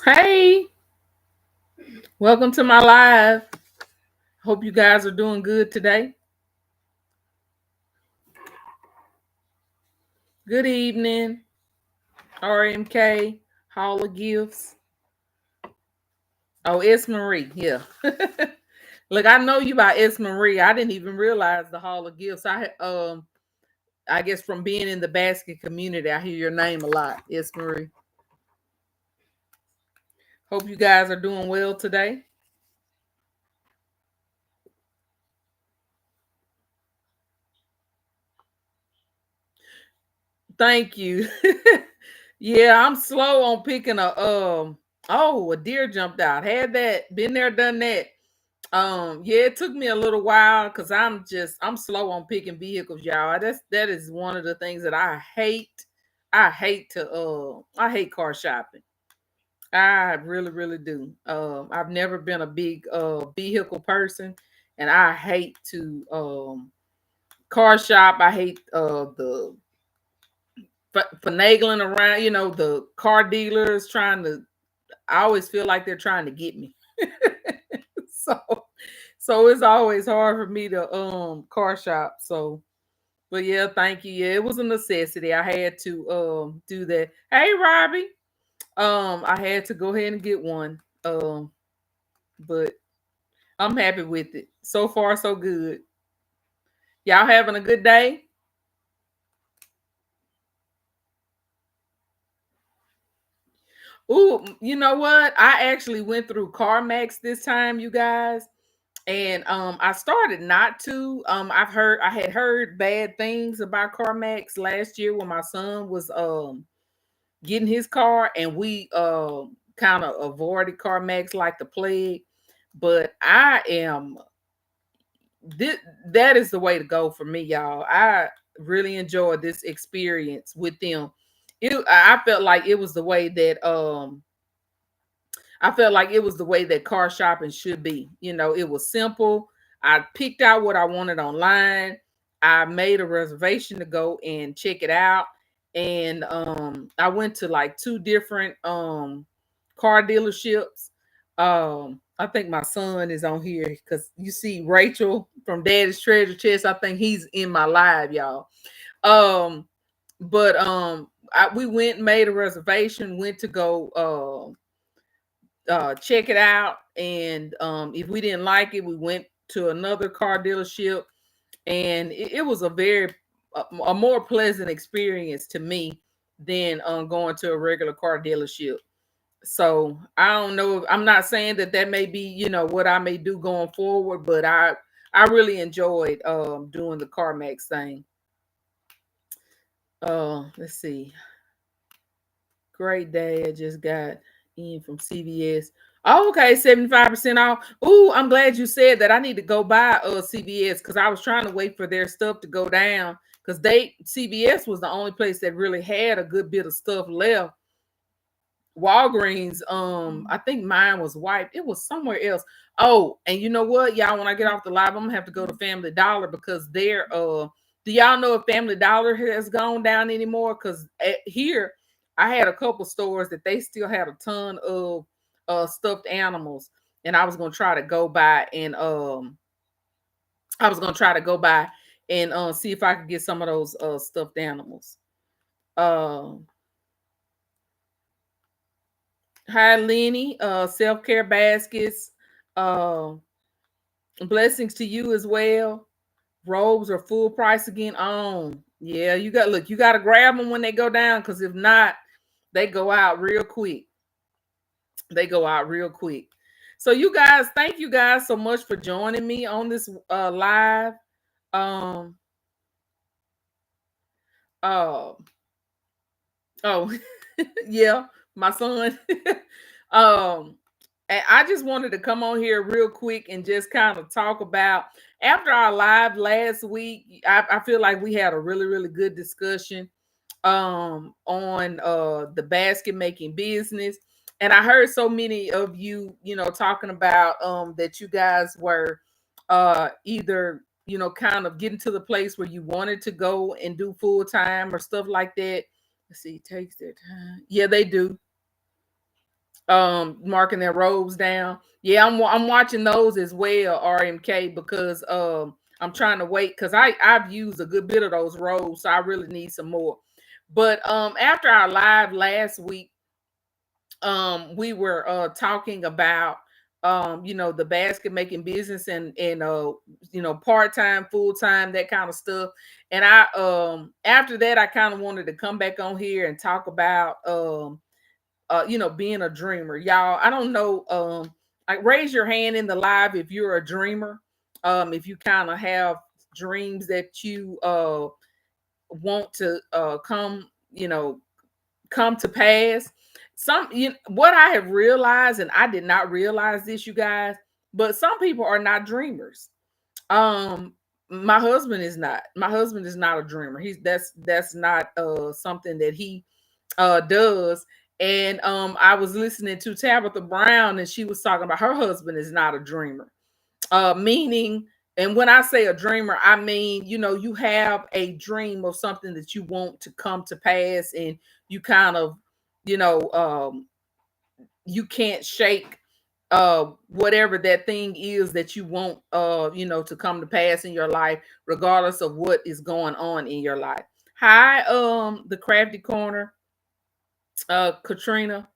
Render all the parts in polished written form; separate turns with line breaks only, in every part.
Hey, welcome to my live. Hope you guys are doing good today. Good evening, RMK, Hall of Gifts. Oh, S. Marie, yeah. Look, I know you by S. Marie. I didn't even realize the Hall of Gifts. I guess from being in the basket community, I hear your name a lot, S. Marie. Hope you guys are doing well today. Thank you. Yeah, I'm slow on picking a deer jumped out. Had that, been there, done that. Yeah, it took me a little while because I'm slow on picking vehicles, y'all. That is one of the things that I hate. I hate car shopping. I really, really do. I've never been a big vehicle person, and I hate to car shop. I hate the finagling around, the car dealers trying to. I always feel like they're trying to get me. so so it's always hard for me to car shop. So but yeah, thank you. Yeah, it was a necessity. I had to do that. Hey Robbie. I had to go ahead and get one. But I'm happy with it. So far so good. Y'all having a good day? Ooh, you know what? I actually went through CarMax this time, you guys. And I started not to. I had heard bad things about CarMax last year when my son was getting his car, and we kind of avoided CarMax like the plague. But I am this, that is the way to go for me, y'all. I really enjoyed this experience with them. I felt like it was the way that car shopping should be. It was simple. I picked out what I wanted online. I made a reservation to go and check it out. And I went to like two different car dealerships. I think my son is on here because you see Rachel from Daddy's Treasure Chest. I think he's in my live, y'all. Um, but we went and made a reservation, went to go check it out. And if we didn't like it, we went to another car dealership, and it was a more pleasant experience to me than going to a regular car dealership. So I don't know. I'm not saying that may be what I may do going forward, but I really enjoyed doing the CarMax thing. Let's see. Great day. I just got in from CVS. Oh, okay, 75% off. Ooh, I'm glad you said that. I need to go buy CVS because I was trying to wait for their stuff to go down because CVS was the only place that really had a good bit of stuff left. Walgreens, I think mine was wiped. It was somewhere else. Oh, and you know what, y'all? When I get off the live, I'm gonna have to go to Family Dollar because they're do y'all know if Family Dollar has gone down anymore? Because here, I had a couple stores that they still had a ton of stuffed animals, and I was gonna try to go by and see if I could get some of those stuffed animals. Um Hi, Lenny. Self-care baskets. Uh, blessings to you as well. Robes are full price again. On. Yeah, you got to grab them when they go down because if not, they go out real quick. They go out real quick. So you guys, thank you guys so much for joining me on this live. Um uh oh yeah, my son. um And I just wanted to come on here real quick and just kind of talk about after our live last week. I feel like we had a really, really good discussion on the basket making business. And I heard so many of you, talking about that you guys were either, kind of getting to the place where you wanted to go and do full time or stuff like that. Let's see, it takes their time. Yeah, they do. marking their robes down. Yeah, I'm watching those as well, RMK, because I'm trying to wait because I've used a good bit of those robes, so I really need some more. But after our live last week, we were talking about the basket making business and part-time, full-time, that kind of stuff. And I after that I kind of wanted to come back on here and talk about being a dreamer. Y'all, I don't know, like, raise your hand in the live if you're a dreamer. If you kind of have dreams that you want to come to pass. What I have realized, and I did not realize this, you guys, but some people are not dreamers. Um, my husband is not. My husband is not a dreamer. That's not something that he does. And I was listening to Tabitha Brown, and she was talking about her husband is not a dreamer. Meaning, and when I say a dreamer, I mean, you have a dream of something that you want to come to pass, and you kind of, you know, you can't shake whatever that thing is that you want to come to pass in your life, regardless of what is going on in your life. Hi, the Crafty Corner, Katrina.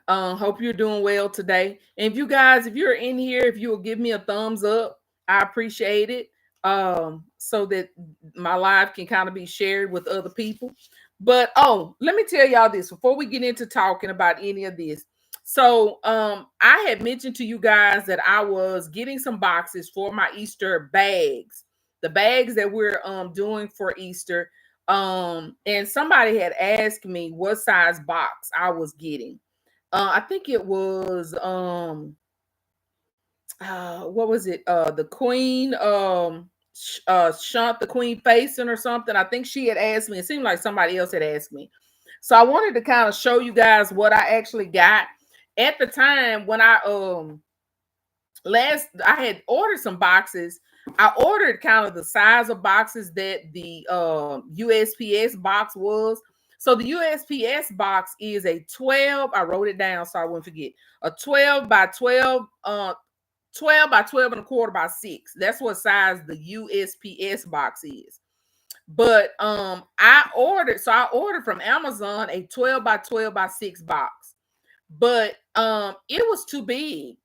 Hope you're doing well today. And if you guys, if you're in here, if you will give me a thumbs up, I appreciate it. So that my live can kind of be shared with other people. But let me tell y'all this before we get into talking about any of this. So I had mentioned to you guys that I was getting some boxes for my Easter bags, the bags that we're doing for Easter. And somebody had asked me what size box I was getting. I think it was what was it? The Queen Shunt the Queen facing or something. I think she had asked me. It seemed like somebody else had asked me. So I wanted to kind of show you guys what I actually got at the time when I had ordered some boxes. I ordered kind of the size of boxes that the USPS box was. So the USPS box is a 12. I wrote it down so I wouldn't forget. A 12 by 12, 12 by 12 and a quarter by 6. That's what size the USPS box is. But I ordered from Amazon a 12 by 12 by 6 box. But it was too big.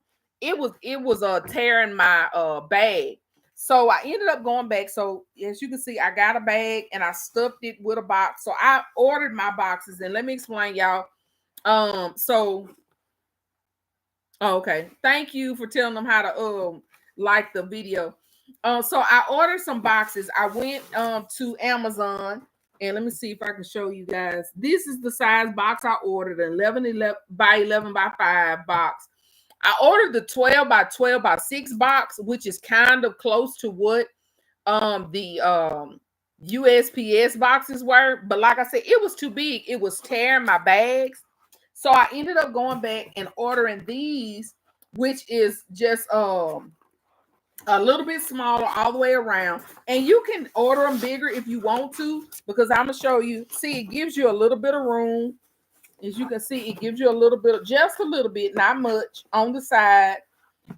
It was tearing my bag. So I ended up going back. So as you can see, I got a bag and I stuffed it with a box. So I ordered my boxes, and let me explain, y'all. Okay. Thank you for telling them how to like the video. So I ordered some boxes. I went to Amazon, and let me see if I can show you guys. This is the size box I ordered, an 11 by 11 by 5 box. I ordered the 12 by 12 by 6 box, which is kind of close to what the USPS boxes were. But like I said, it was too big. It was tearing my bags. So I ended up going back and ordering these, which is just a little bit smaller all the way around. And you can order them bigger if you want to, because I'm gonna show you. See, it gives you a little bit of room. As you can see, it gives you a little bit of, just a little bit, not much, on the side.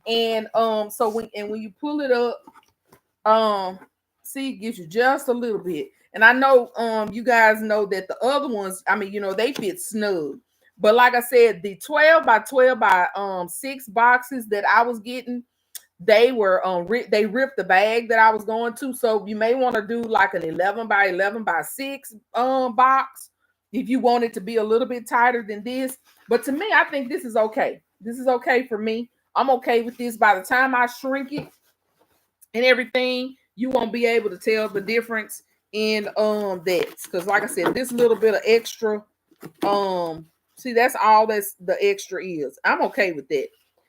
And so when you pull it up, see, it gives you just a little bit. And I know you guys know that the other ones, I mean, they fit snug. But like I said, the 12 by 12 by 6 boxes that I was getting, they were they ripped the bag that I was going to. So you may want to do like an 11 by 11 by 6 box if you want it to be a little bit tighter than this. But to me, I think this is okay. This is okay for me. I'm okay with this. By the time I shrink it and everything, you won't be able to tell the difference in that. Because like I said, this little bit of extra, see, that's all that's the extra is. I'm okay with that.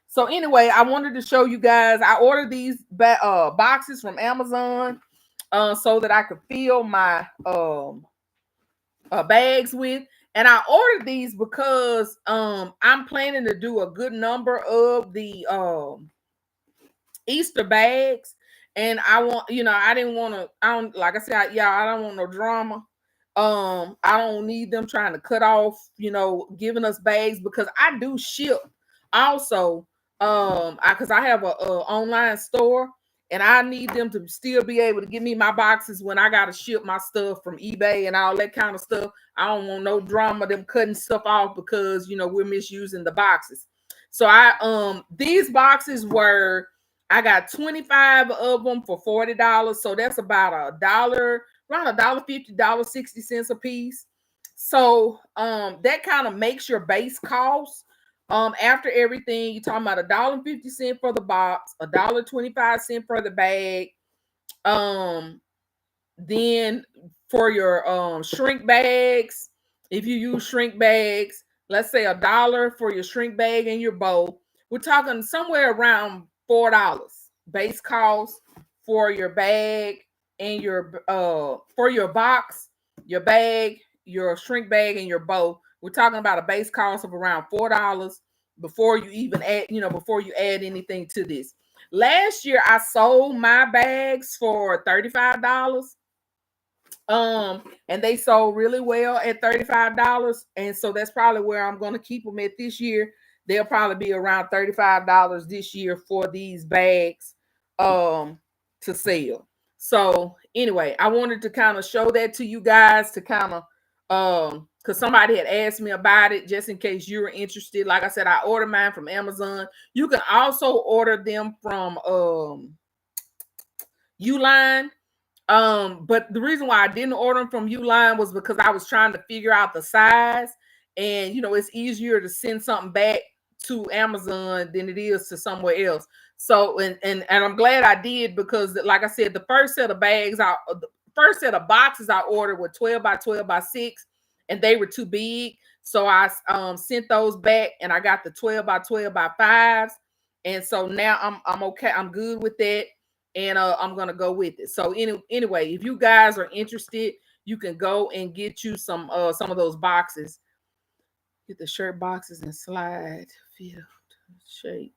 So anyway, I wanted to show you guys. I ordered these boxes from Amazon so that I could fill my bags with. And I ordered these because I'm planning to do a good number of the Easter bags. And I want, I didn't want to, I don't, like I said, y'all, I don't want no drama. I don't need them trying to cut off, giving us bags, because I do ship also. Because I have a online store, and I need them to still be able to give me my boxes when I gotta ship my stuff from eBay and all that kind of stuff. I don't want no drama them cutting stuff off because we're misusing the boxes. So these boxes were, I got 25 of them for $40. So that's about $1, around $1.50, $1.60 a piece. So that kind of makes your base cost. After everything, you're talking about $1.50 for the box, $1.25 for the bag. Then for your shrink bags, if you use shrink bags, let's say $1 for your shrink bag and your bowl, we're talking somewhere around $4 base cost for your bag and your for your box, your bag, your shrink bag, and your bowl. We're talking about a base cost of around $4 before you even add, before you add anything to this. Last year I sold my bags for $35. And they sold really well at $35. And so that's probably where I'm going to keep them at this year. They'll probably be around $35 this year for these bags to sell. So anyway, I wanted to kind of show that to you guys, to kind of because somebody had asked me about it, just in case you were interested. Like I said, I ordered mine from Amazon. You can also order them from Uline. But the reason why I didn't order them from Uline was because I was trying to figure out the size, and it's easier to send something back to Amazon than it is to somewhere else. So and I'm glad I did, because like I said, the first set of the first set of boxes I ordered were 12 by 12 by 6, and they were too big. So I sent those back, and I got the 12 by 12 by 5s. And so now I'm okay. I'm good with that. And I'm gonna go with it. So anyway, if you guys are interested, you can go and get you some of those boxes. Get the shirt boxes and slide field shape.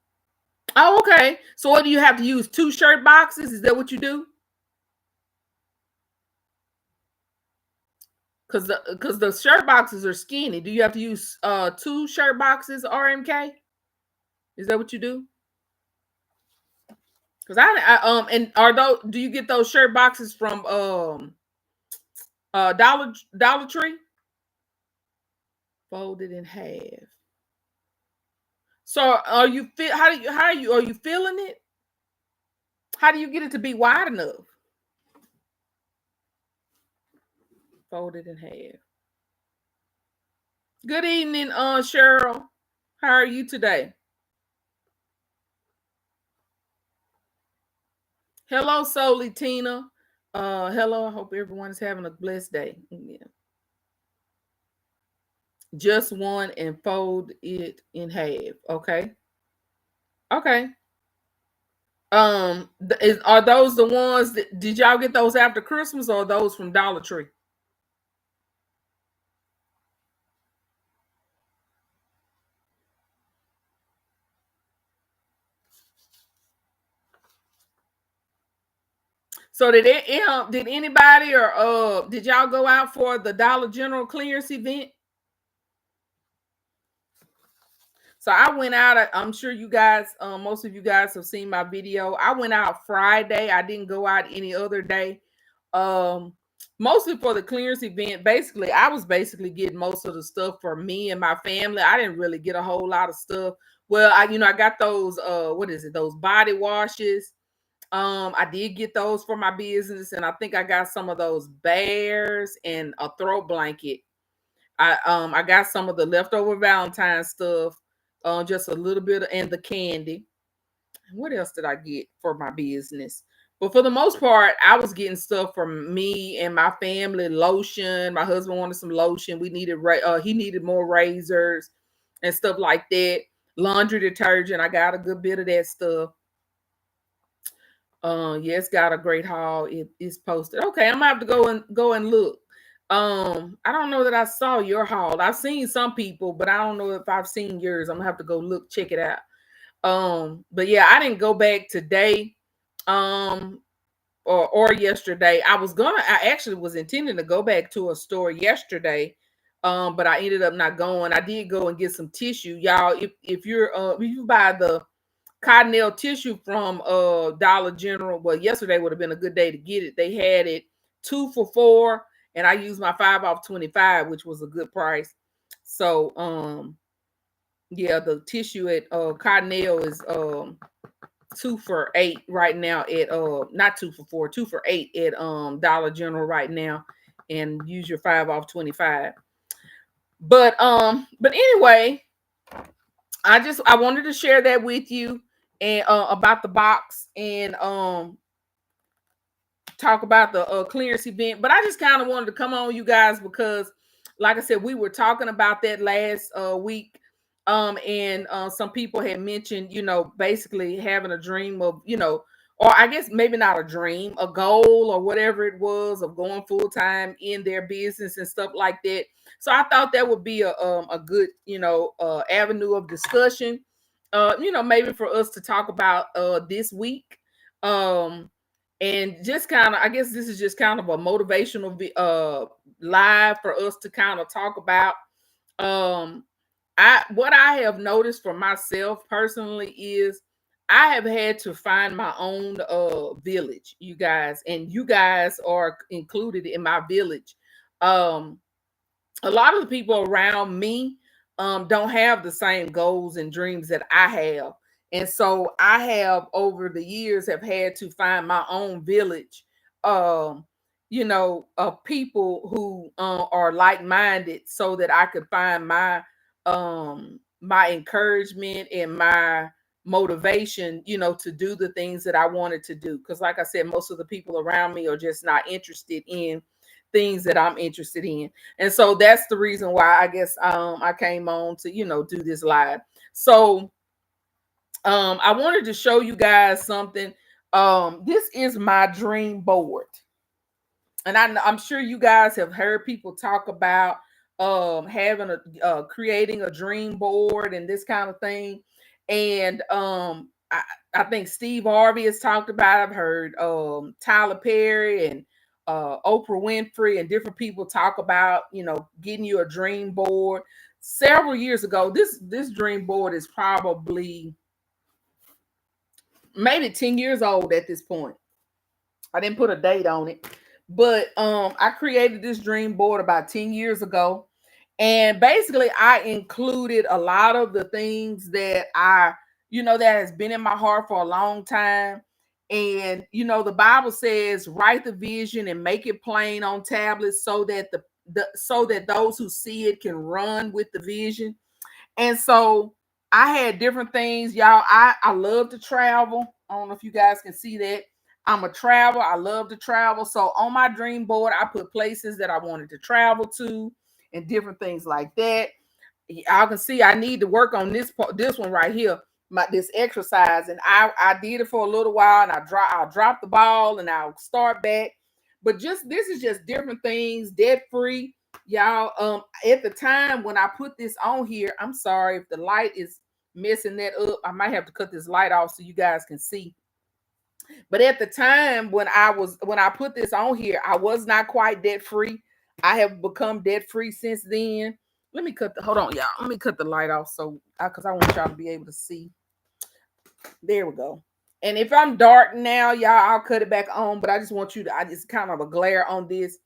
Oh, okay. So what do you have to use? 2 shirt boxes? Is that what you do? Because the shirt boxes are skinny. Do you have to use 2 shirt boxes, RMK? Is that what you do? Because and do you get those shirt boxes from Dollar Tree? Folded in half. So are you are you feeling it? How do you get it to be wide enough? Folded in half. Good evening, Cheryl. How are you today? Hello, Soli Tina. Hello. I hope everyone is having a blessed day. Yeah. Just one and fold it in half. Okay. Okay. Are those the ones that did y'all get those after Christmas, or those from Dollar Tree? So did anybody, or did y'all go out for the Dollar General clearance event? So I went out. I'm sure you guys, most of you guys have seen my video. I went out Friday. I didn't go out any other day. Um, Mostly for the clearance event. Basically, I was getting most of the stuff for me and my family. I didn't really get a whole lot of stuff. Well, I got those what is it? Those body washes. I did get those for my business, and I think I got some of those bears and a throat blanket. I got some of the leftover Valentine stuff, just a little bit, and the candy. What else did I get for my business? But for the most part, I was getting stuff from me and my family. Lotion. My husband wanted some lotion. We needed he needed more razors and stuff like that. Laundry detergent. I got a good bit of that stuff. Yes, got a great haul. It is posted. Okay, I'm gonna have to go and look. I don't know that I saw your haul. I've seen some people, but I don't know if I've seen yours. I'm gonna have to go look, check it out. But yeah, I didn't go back today. Um, or yesterday. I actually was intending to go back to a store yesterday, but I ended up not going. I did go and get some tissue, y'all. If you buy the Cottonelle tissue from Dollar General, well, yesterday would have been a good day to get it. They had it 2 for $4, and I used my 5 off 25, which was a good price. So yeah, the tissue at Cottonelle is 2 for $8 right now at not 2 for $4, 2 for $8 at Dollar General right now, and use your 5 off 25. But anyway, I wanted to share that with you, and about the box, and talk about the clearance event. But I just kind of wanted to come on, you guys, because like I said, we were talking about that last week. And some people had mentioned, basically having a dream of, or I guess maybe not a dream, a goal or whatever it was, of going full time in their business and stuff like that. So I thought that would be a good, avenue of discussion, maybe for us to talk about this week. And just kind of, I guess this is just kind of a motivational live for us to kind of talk about. What I have noticed for myself personally is I have had to find my own village, you guys, and you guys are included in my village. A lot of the people around me don't have the same goals and dreams that I have. And so I have, over the years, have had to find my own village, um, of people who are like-minded, so that I could find my encouragement and my motivation, to do the things that I wanted to do. Because like I said, most of the people around me are just not interested in things that I'm interested in. And so that's the reason why I guess I came on to, do this live. So I wanted to show you guys something. This is my dream board. And I'm sure you guys have heard people talk about having creating a dream board and this kind of thing. And I think Steve Harvey has talked about it. I've heard Tyler Perry and Oprah Winfrey and different people talk about, getting you a dream board. Several years ago, this dream board is probably maybe 10 years old at this point. I didn't put a date on it, but I created this dream board about 10 years ago. And basically I included a lot of the things that that has been in my heart for a long time. And the Bible says, write the vision and make it plain on tablets, so that so that those who see it can run with the vision. And so I had different things, y'all. I love to travel. I don't know if you guys can see that. I'm a traveler. I love to travel. So on my dream board, I put places that I wanted to travel to and different things like that. Y'all can see I need to work on this one right here, this exercise. And I did it for a little while, and I'll drop the ball and I'll start back. But this is just different things, debt free. Y'all, at the time when I put this on here, I'm sorry if the light is messing that up. I might have to cut this light off so you guys can see. But at the time when I put this on here, I was not quite debt free. I have become debt free since then. Hold on, y'all. Let me cut the light off because I want y'all to be able to see. There we go. And if I'm dark now, y'all, I'll cut it back on. But I just want I just kind of a glare on this.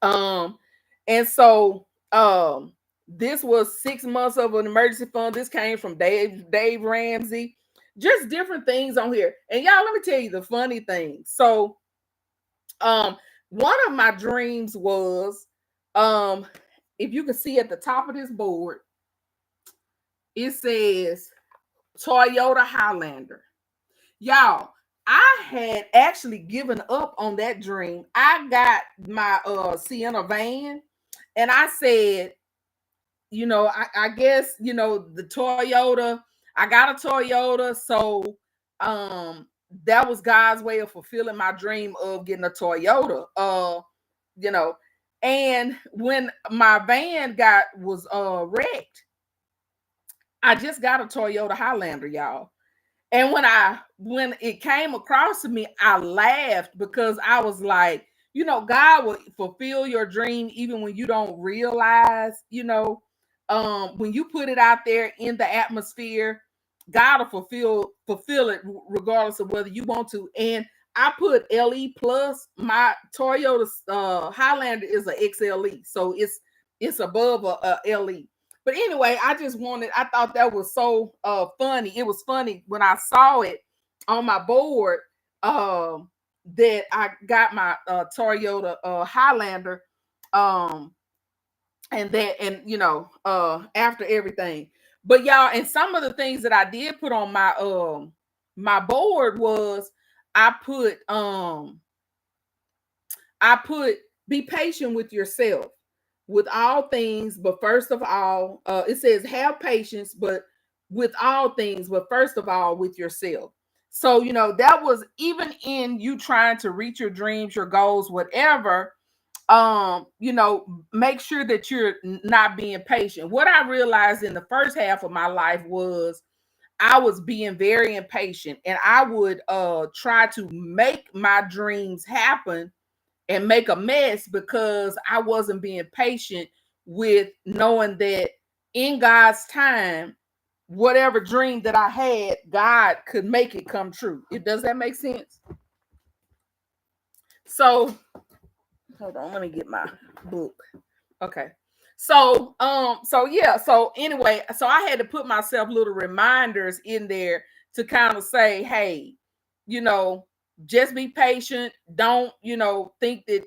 And so this was 6 months of an emergency fund. This came from Dave Ramsey. Just different things on here. And y'all, let me tell you the funny thing. So one of my dreams was, if you can see at the top of this board, it says Toyota Highlander. Y'all, I had actually given up on that dream. I got my Sienna van, and I said, I guess, the Toyota, I got a Toyota. So that was God's way of fulfilling my dream of getting a Toyota. And when my van was wrecked, I just got a Toyota Highlander, y'all. And when it came across to me, I laughed because I was like, God will fulfill your dream even when you don't realize, when you put it out there in the atmosphere, God will fulfill it regardless of whether you want to. And I put LE plus. My Toyota Highlander is a XLE, so it's above a LE. But anyway, I thought that was so funny. It was funny when I saw it on my board, that I got my Toyota Highlander, um after everything. But y'all, and some of the things that I did put on my board was I put um I put be patient with yourself with all things, but first of all, it says have patience, but with all things, but first of all, with yourself. So, that was even in you trying to reach your dreams, your goals, whatever. Make sure that you're not being patient. What I realized in the first half of my life was I was being very impatient, and I would try to make my dreams happen and make a mess because I wasn't being patient with knowing that in God's time, whatever dream that I had, God could make it come true. Does that make sense? So hold on, let me get my book. Okay. So anyway, so I had to put myself little reminders in there to kind of say, hey, you know, just be patient. Don't, think that,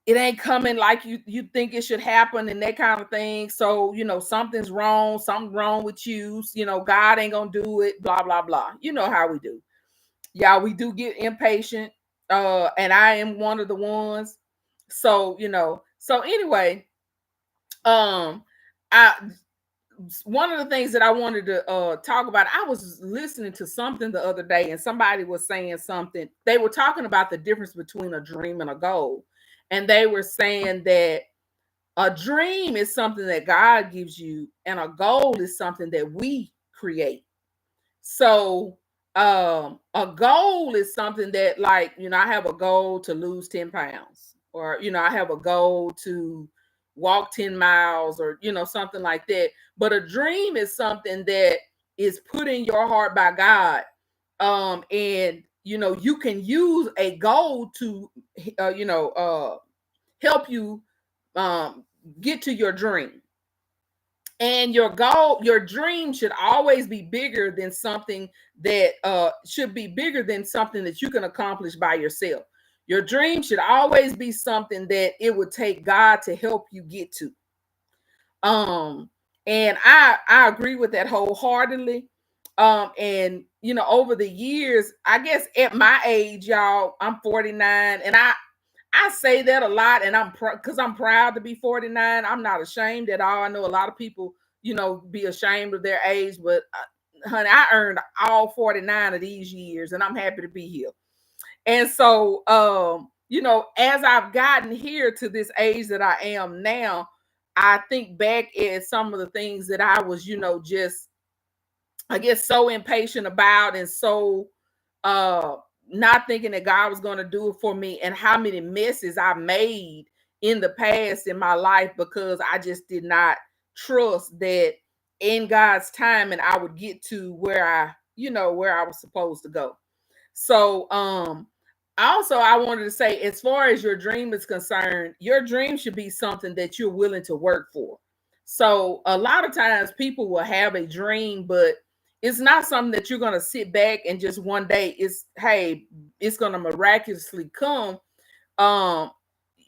it ain't coming like you think it should happen and that kind of thing. So, something wrong with you. God ain't gonna do it, blah, blah, blah. You know how we do. Yeah, we do get impatient. And I am one of the ones. So, so anyway, um, I one of the things that I wanted to talk about, I was listening to something the other day, and somebody was saying something. They were talking about the difference between a dream and a goal. And they were saying that a dream is something that God gives you, and a goal is something that we create. So a goal is something that, like, I have a goal to lose 10 pounds, or I have a goal to walk 10 miles, or something like that. But a dream is something that is put in your heart by God. And you can use a goal to help you get to your dream. And your dream should always be bigger than something that should be bigger than something that you can accomplish by yourself. Your dream should always be something that it would take God to help you get to. And I agree with that wholeheartedly. And over the years, I guess at my age, y'all, I'm 49, and I say that a lot, and because I'm proud to be 49. I'm not ashamed at all. I know a lot of people, be ashamed of their age, but honey, I earned all 49 of these years, and I'm happy to be here. And so, as I've gotten here to this age that I am now, I think back at some of the things that I was, just, I guess, so impatient about, and so not thinking that God was going to do it for me, and how many messes I made in the past in my life because I just did not trust that in God's time and I would get to where I was supposed to go. So also I wanted to say, as far as your dream is concerned, your dream should be something that you're willing to work for. So a lot of times people will have a dream, but it's not something that you're going to sit back and just one day it's going to miraculously come. um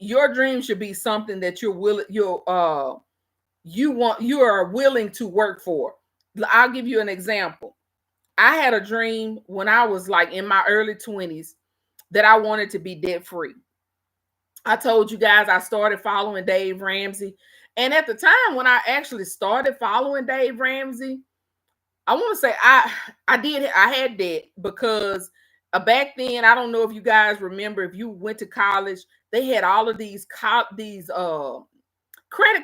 your dream should be something that you are willing to work for. I'll give you an example. I had a dream when I was like in my early 20s that I wanted to be debt free. I told you guys I started following Dave Ramsey. And at the time when I actually started following Dave Ramsey, I want to say I had debt because back then, I don't know if you guys remember, if you went to college, they had all of these credit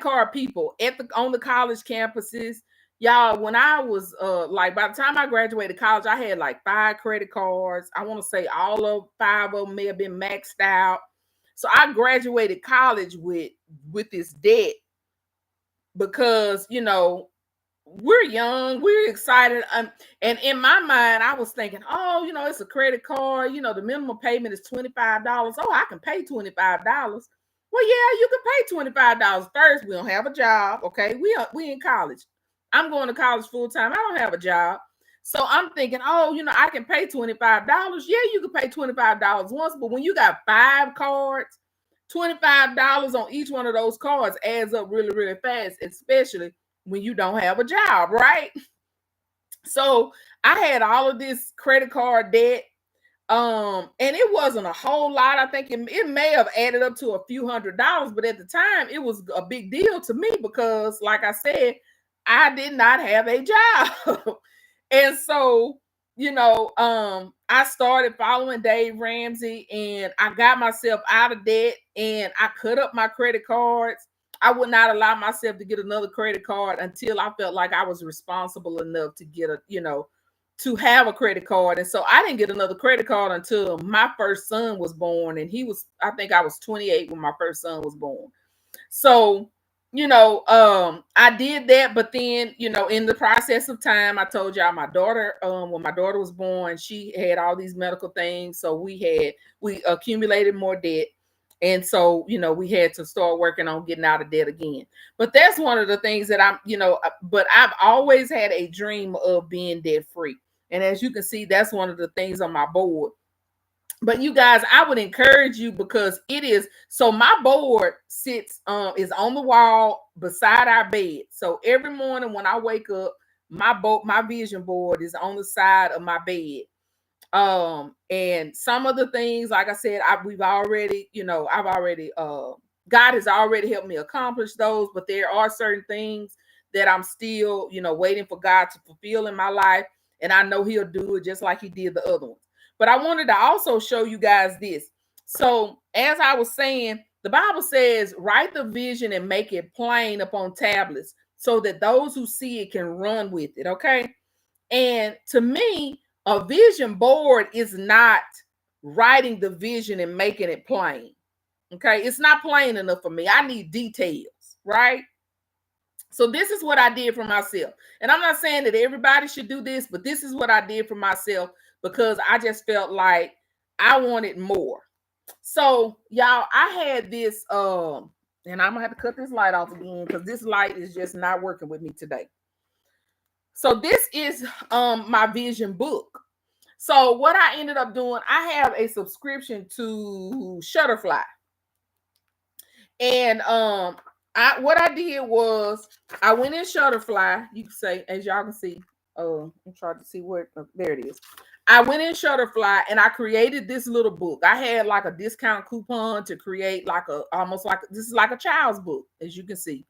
card people on the college campuses. Y'all, when I was like, by the time I graduated college, I had like 5 credit cards. I want to say all of 5 of them may have been maxed out. So I graduated college with this debt because, you know, we're young, we're excited. And in my mind, I was thinking, oh, you know, it's a credit card. You know, the minimum payment is $25. Oh, I can pay $25. Well, yeah, you can pay $25. First, we don't have a job. Okay, we in college. I'm going to college full time. I don't have a job. So I'm thinking, oh, you know, I can pay $25. Yeah, you can pay $25 once, but when you got 5 cards, $25 on each one of those cards adds up really, really fast, especially when you don't have a job, right? So I had all of this credit card debt. And it wasn't a whole lot. I think it may have added up to a few $100s, but at the time it was a big deal to me because, like I said, I did not have a job. And so, you know, I started following Dave Ramsey and I got myself out of debt and I cut up my credit cards. I would not allow myself to get another credit card until I felt like I was responsible enough to get a, you know, to have a credit card. And so I didn't get another credit card until my first son was born. And I think I was 28 when my first son was born. So, you know, I did that, but then, you know, in the process of time, I told y'all my daughter, when my daughter was born, she had all these medical things. So we accumulated more debt. And so, you know, we had to start working on getting out of debt again. But that's one of the things that but I've always had a dream of being debt free. And as you can see, that's one of the things on my board. But you guys, I would encourage you because it is so my board is on the wall beside our bed. So every morning when I wake up, my vision board is on the side of my bed. And some of the things, like I said, we've already, you know, God has already helped me accomplish those, but there are certain things that I'm still, you know, waiting for God to fulfill in my life. And I know he'll do it just like he did the other ones. But I wanted to also show you guys this. So as I was saying, the Bible says, write the vision and make it plain upon tablets so that those who see it can run with it. Okay. And to me, a vision board is not writing the vision and making it plain. Okay. It's not plain enough for me. I need details, right? So this is what I did for myself. And I'm not saying that everybody should do this, but this is what I did for myself because I just felt like I wanted more. So y'all, I had this and I'm gonna have to cut this light off again because this light is just not working with me today. So this is my vision book. So what I ended up doing, I have a subscription to Shutterfly. And what I did was I went in Shutterfly. You can say, as y'all can see, I'm trying to see where there it is. I went in Shutterfly and I created this little book. I had like a discount coupon to create like this is like a child's book, as you can see.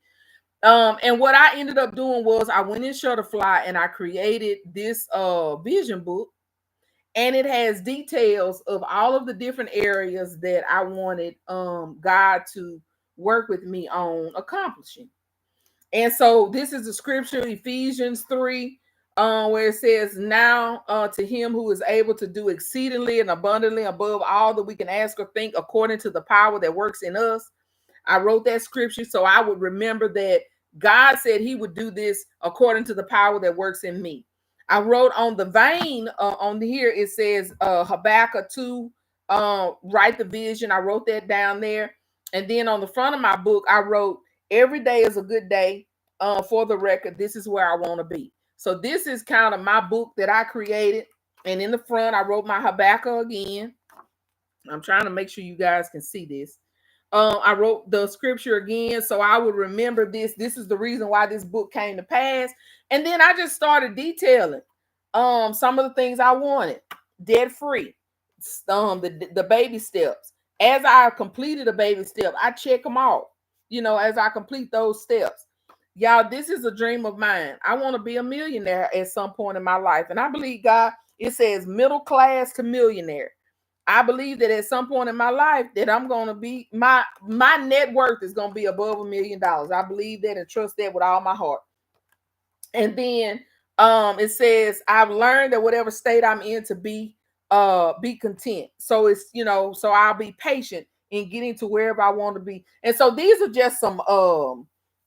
And what I ended up doing was I went in Shutterfly and I created this vision book, and it has details of all of the different areas that I wanted God to work with me on accomplishing. And so this is the scripture, Ephesians 3, where it says, now to him who is able to do exceedingly and abundantly above all that we can ask or think according to the power that works in us. I wrote that scripture so I would remember that God said he would do this according to the power that works in me. I wrote on the vein on here, it says Habakkuk 2, write the vision. I wrote that down there. And then on the front of my book, I wrote, every day is a good day. For the record, this is where I want to be. So this is kind of my book that I created. And in the front, I wrote my Habakkuk again. I'm trying to make sure you guys can see this. I wrote the scripture again so I would remember this. This is the reason why this book came to pass. And then I just started detailing some of the things I wanted. Debt free, the baby steps. As I completed a baby step, I check them off. You know, as I complete those steps. Y'all, this is a dream of mine. I want to be a millionaire at some point in my life. And I believe God, it says middle class to millionaire. I believe that at some point in my life that I'm going to be, my net worth is going to be above $1 million. I believe that and trust that with all my heart. And then it says, I've learned that whatever state I'm in to be content. So it's, so I'll be patient in getting to wherever I want to be. And so these are just some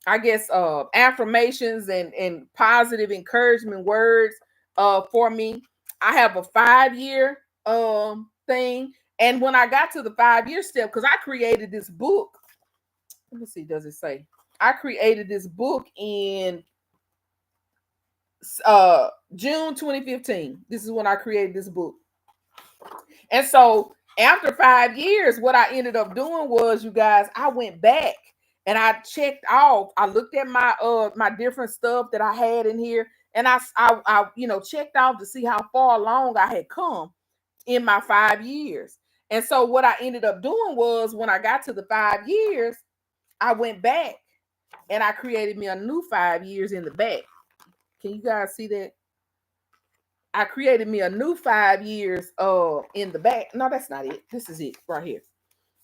I guess affirmations and positive encouragement words for me. I have a 5-year thing. And when I got to the 5-year step, because I created this book, let me see, does it say? I created this book in June 2015. This is when I created this book. And so after 5 years, what I ended up doing was, you guys, I went back and I checked off. I looked at my different stuff that I had in here, and I checked off to see how far along I had come in my 5 years. And so what I ended up doing was, when I got to the 5 years, I went back and I created me a new 5 years in the back. Can you guys see that? I created me a new 5 years in the back. No, that's not it. This is it right here.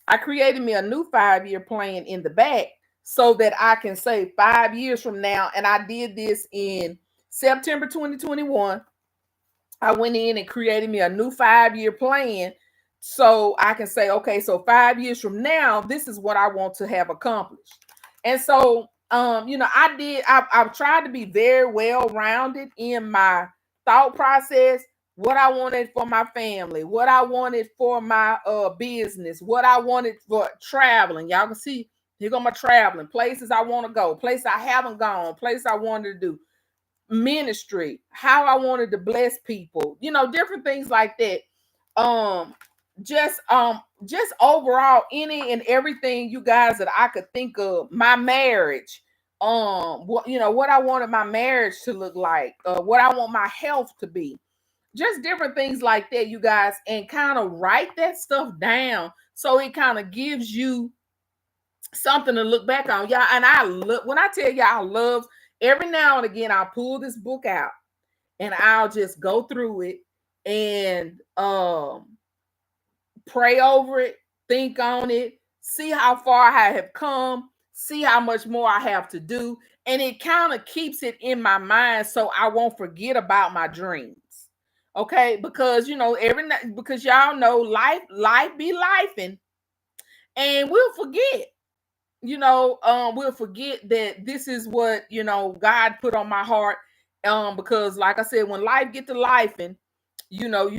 I created me a new 5-year plan in the back so that I can say 5 years from now. And I did this in September 2021. I went in and created me a new 5-year plan so I can say, okay, so 5 years from now, this is what I want to have accomplished. And so, I've tried to be very well-rounded in my thought process, what I wanted for my family, what I wanted for my business, what I wanted for traveling. Y'all can see, here go my traveling, places I want to go, places I haven't gone, places I wanted to do, ministry, how I wanted to bless people, different things like that. Just overall, any and everything, you guys, that I could think of. My marriage, what I wanted my marriage to look like, what I want my health to be, just different things like that, you guys, and kind of write that stuff down so it kind of gives you something to look back on, y'all. And I look, when I tell y'all, I love, every now and again I'll pull this book out and I'll just go through it and pray over it, think on it, see how far I have come, see how much more I have to do. And it kind of keeps it in my mind so I won't forget about my dreams. Okay, because every night, because y'all know life be lifing, and we'll forget. We'll forget that this is what God put on my heart. Because like I said, when life get to life, and you'll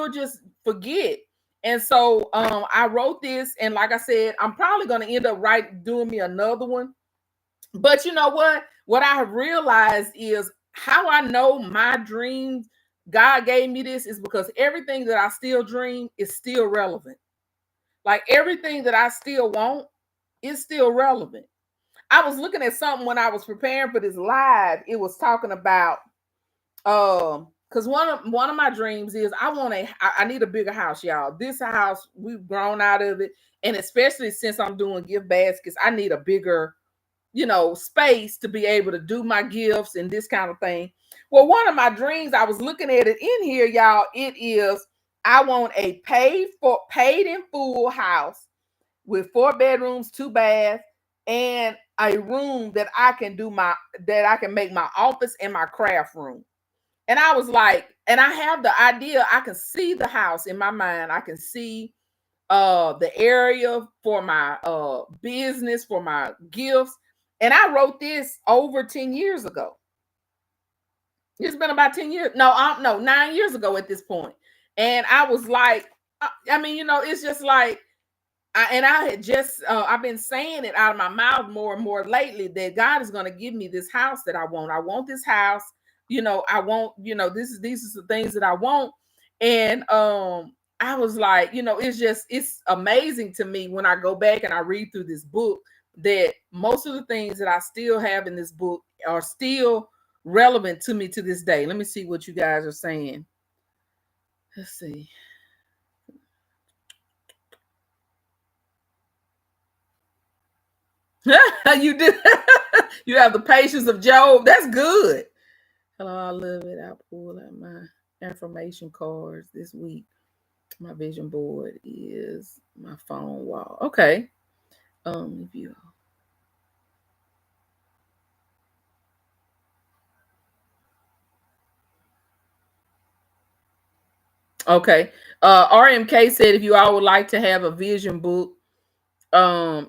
just forget. And so I wrote this, and like I said, I'm probably gonna end up doing me another one. But you know what I have realized is how I know my dreams, God gave me this, is because everything that I still dream is still relevant. Like everything that I still want is still relevant. I was looking at something when I was preparing for this live. It was talking about because one of my dreams is I need a bigger house, y'all. This house, we've grown out of it, and especially since I'm doing gift baskets, I need a bigger space to be able to do my gifts and this kind of thing. Well, one of my dreams, I was looking at it in here, y'all. It is, I want a paid in full house with 4 bedrooms, 2 baths, and a room that I can make my office and my craft room. And I was like, and I have the idea, I can see the house in my mind. I can see the area for my business, for my gifts. And I wrote this over 10 years ago. It's been about 10 years. No, 9 years ago at this point. And I was like, it's just like, I had just I've been saying it out of my mouth more and more lately, that God is going to give me this house that I want. I want this house. I want, these are the things that I want. And I was like, it's amazing to me when I go back and I read through this book, that most of the things that I still have in this book are still relevant to me to this day. Let me see what you guys are saying. Let's see. You do. You have the patience of Job. That's good. Hello, I love it. I pull out my affirmation cards this week. My vision board is my phone wall. Okay. If you Okay. RMK said if you all would like to have a vision book,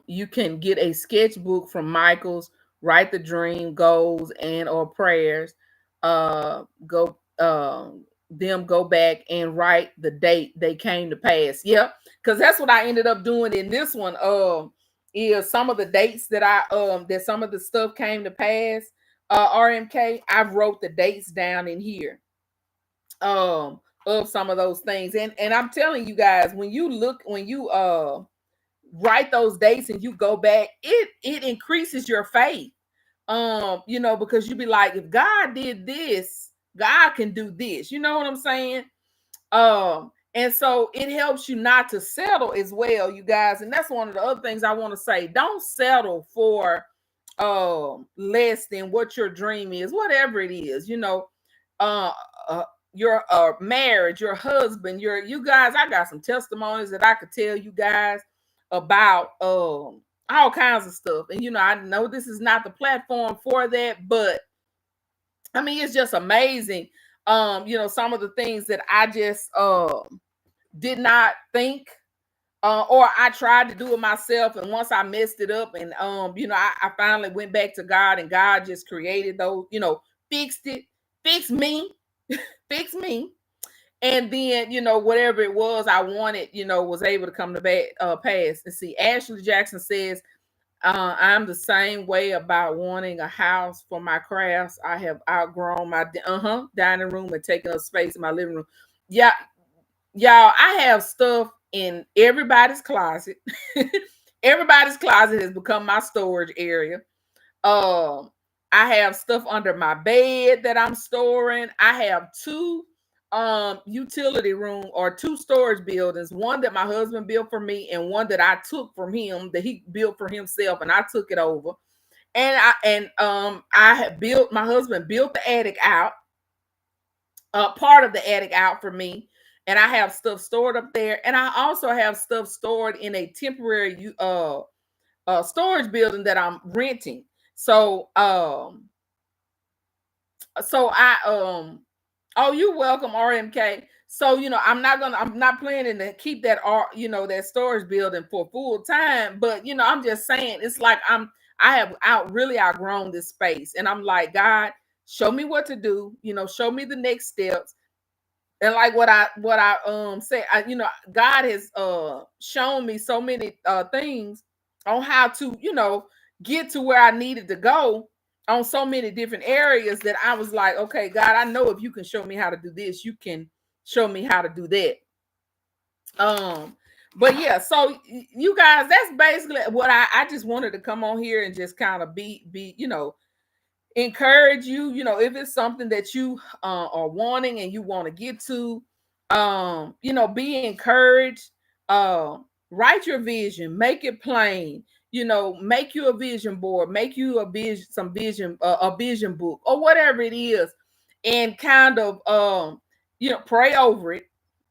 you can get a sketchbook from Michael's, write the dream, goals, and or prayers. Go them go back and write the date they came to pass. Yeah, because that's what I ended up doing in this one. Is some of the dates that that some of the stuff came to pass. RMK, I wrote the dates down in here. Of some of those things. And I'm telling you guys, when you write those dates and you go back, it increases your faith. Because you be like, if God did this, God can do this. You know what I'm saying? And so it helps you not to settle as well, you guys. And that's one of the other things I want to say. Don't settle for less than what your dream is, whatever it is, uh, uh your marriage, your husband, you guys. I got some testimonies that I could tell you guys about all kinds of stuff. And I know this is not the platform for that, but I mean, it's just amazing. Some of the things that I just did not think, or I tried to do it myself, and once I messed it up, and I finally went back to God, and God just created those, fixed it, fixed me, fixed me, and then whatever it was I wanted, was able to come to pass. And see, Ashley Jackson says, I'm the same way about wanting a house for my crafts. I have outgrown my dining room and taken up space in my living room. Yeah, y'all, I have stuff in everybody's closet. Everybody's closet has become my storage area. Um, I have stuff under my bed that I'm storing. I have two utility room or two storage buildings, one that my husband built for me and one that I took from him that he built for himself, and I took it over. And I have built, my husband built the attic out, part of the attic out for me, and I have stuff stored up there, and I also have stuff stored in a temporary storage building that I'm renting. So oh, you're welcome, RMK. So I'm not planning to keep that that storage building for full time, but I'm just saying, it's like I have really outgrown this space, and I'm like, God, show me what to do, show me the next steps. And like what I say, God has shown me so many things on how to get to where I needed to go on so many different areas, that I was like, okay, God, I know if you can show me how to do this, you can show me how to do that. But yeah, so you guys, that's basically what I just wanted to come on here and just kind of be encourage you, if it's something that you are wanting and you want to get to, be encouraged. Write your vision, make it plain, make you a vision board, make you a vision book, or whatever it is, and kind of pray over it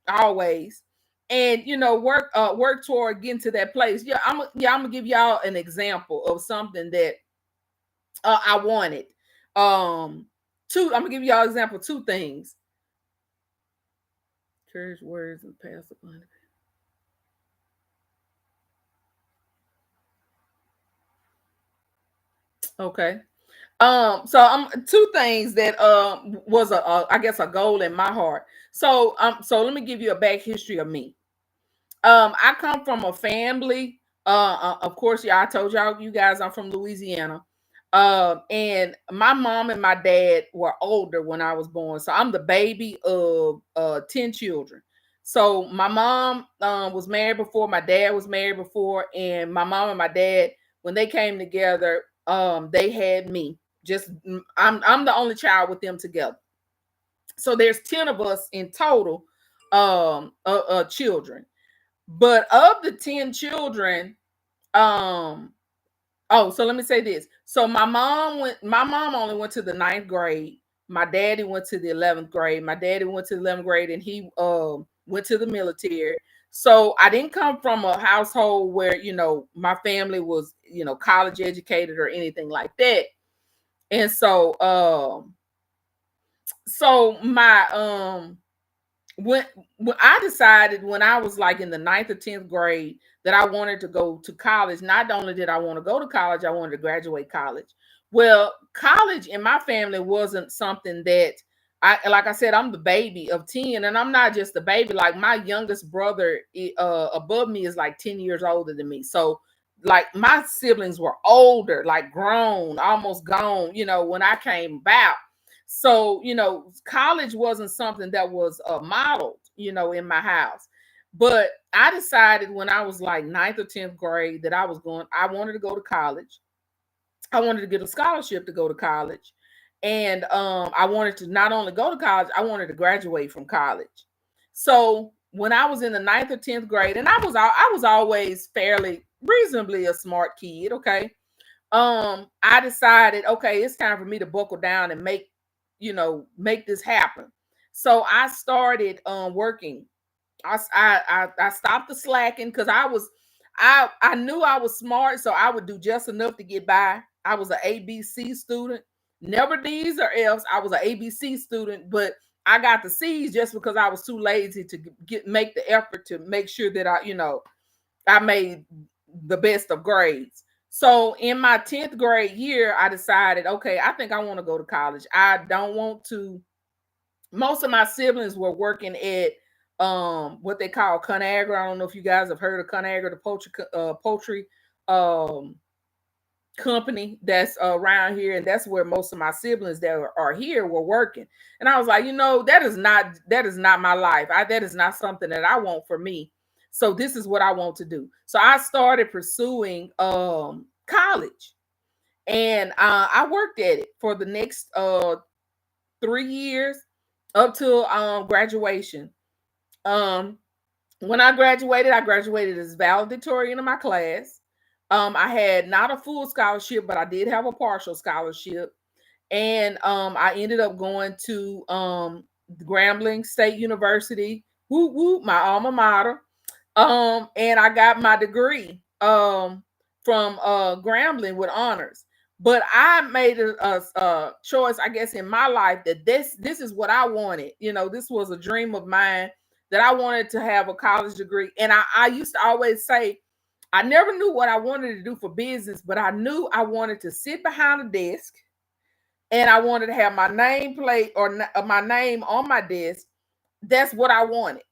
always, and work toward getting to that place. I'm gonna give y'all an example of something that I wanted. Two. I'm gonna give y'all an example. Two things. Courage words and pass upon it. Okay. So two things that was I guess a goal in my heart. So let me give you a back history of me. I come from a family. Of course, yeah, I told y'all, you guys, I'm from Louisiana. And my mom and my dad were older when I was born, so I'm the baby of 10 children. So my mom was married before, my dad was married before, and my mom and my dad, when they came together, they had me. Just I'm the only child with them together. So there's 10 of us in total, children. But of the 10 children, um, oh, so let me say this. So my mom only went to the ninth grade. My daddy went to the 11th grade. My daddy went to the 11th grade, and he went to the military. So I didn't come from a household where, my family was, college educated or anything like that. And so my when when I decided when I was like in the ninth or 10th grade that I wanted to go to college, not only did I want to go to college, I wanted to graduate college. Well, college in my family wasn't something that like I said, I'm the baby of 10, and I'm not just the baby. Like my youngest brother above me is like 10 years older than me. So like my siblings were older, like grown, almost gone, when I came about. So, college wasn't something that was modeled, in my house. But I decided when I was like ninth or 10th grade that I wanted to go to college. I wanted to get a scholarship to go to college. And I wanted to not only go to college, I wanted to graduate from college. So when I was in the ninth or 10th grade, and I was always fairly reasonably a smart kid, okay. I decided, okay, it's time for me to buckle down and make this happen. So I started working. I stopped the slacking because I knew I was smart, so I would do just enough to get by. I was an ABC student, never D's or F's. I was an ABC student, but I got the C's just because I was too lazy to make the effort to make sure that I made the best of grades. So in my 10th grade year, I decided, okay, I think I want to go to college. I don't want to. Most of my siblings were working at what they call Conagra. I don't know if you guys have heard of Conagra, the poultry um company that's around here, and that's where most of my siblings that are here were working. And I was like, that is not my life. That is not something that I want for me. So this is what I want to do. So I started pursuing college, and I worked at it for the next 3 years up till graduation. Um, when I graduated as valedictorian of my class. I had not a full scholarship, but I did have a partial scholarship. And I ended up going to Grambling State University, whoop whoop, my alma mater. And I got my degree from Grambling with honors. But I made a choice, I guess, in my life that this is what I wanted. This was a dream of mine that I wanted to have a college degree. And I used to always say, I never knew what I wanted to do for business, but I knew I wanted to sit behind a desk and I wanted to have my name plate or my name on my desk. That's what I wanted.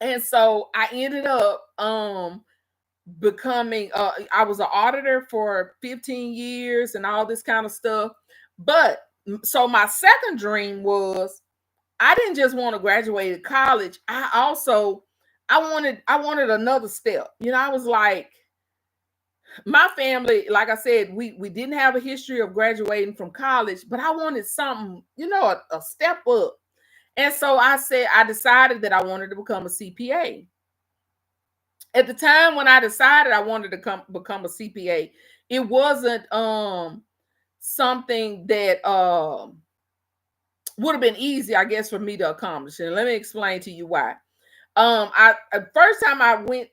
And so I ended up becoming I was an auditor for 15 years and all this kind of stuff. But so my second dream was I didn't just want to graduate college. I wanted another step. I was like, my family, like I said, we didn't have a history of graduating from college, but I wanted something, a step up. And so I decided that I wanted to become a CPA. At the time when I decided I wanted to become a CPA, it wasn't something that would have been easy, I guess, for me to accomplish. And let me explain to you why. I first time I went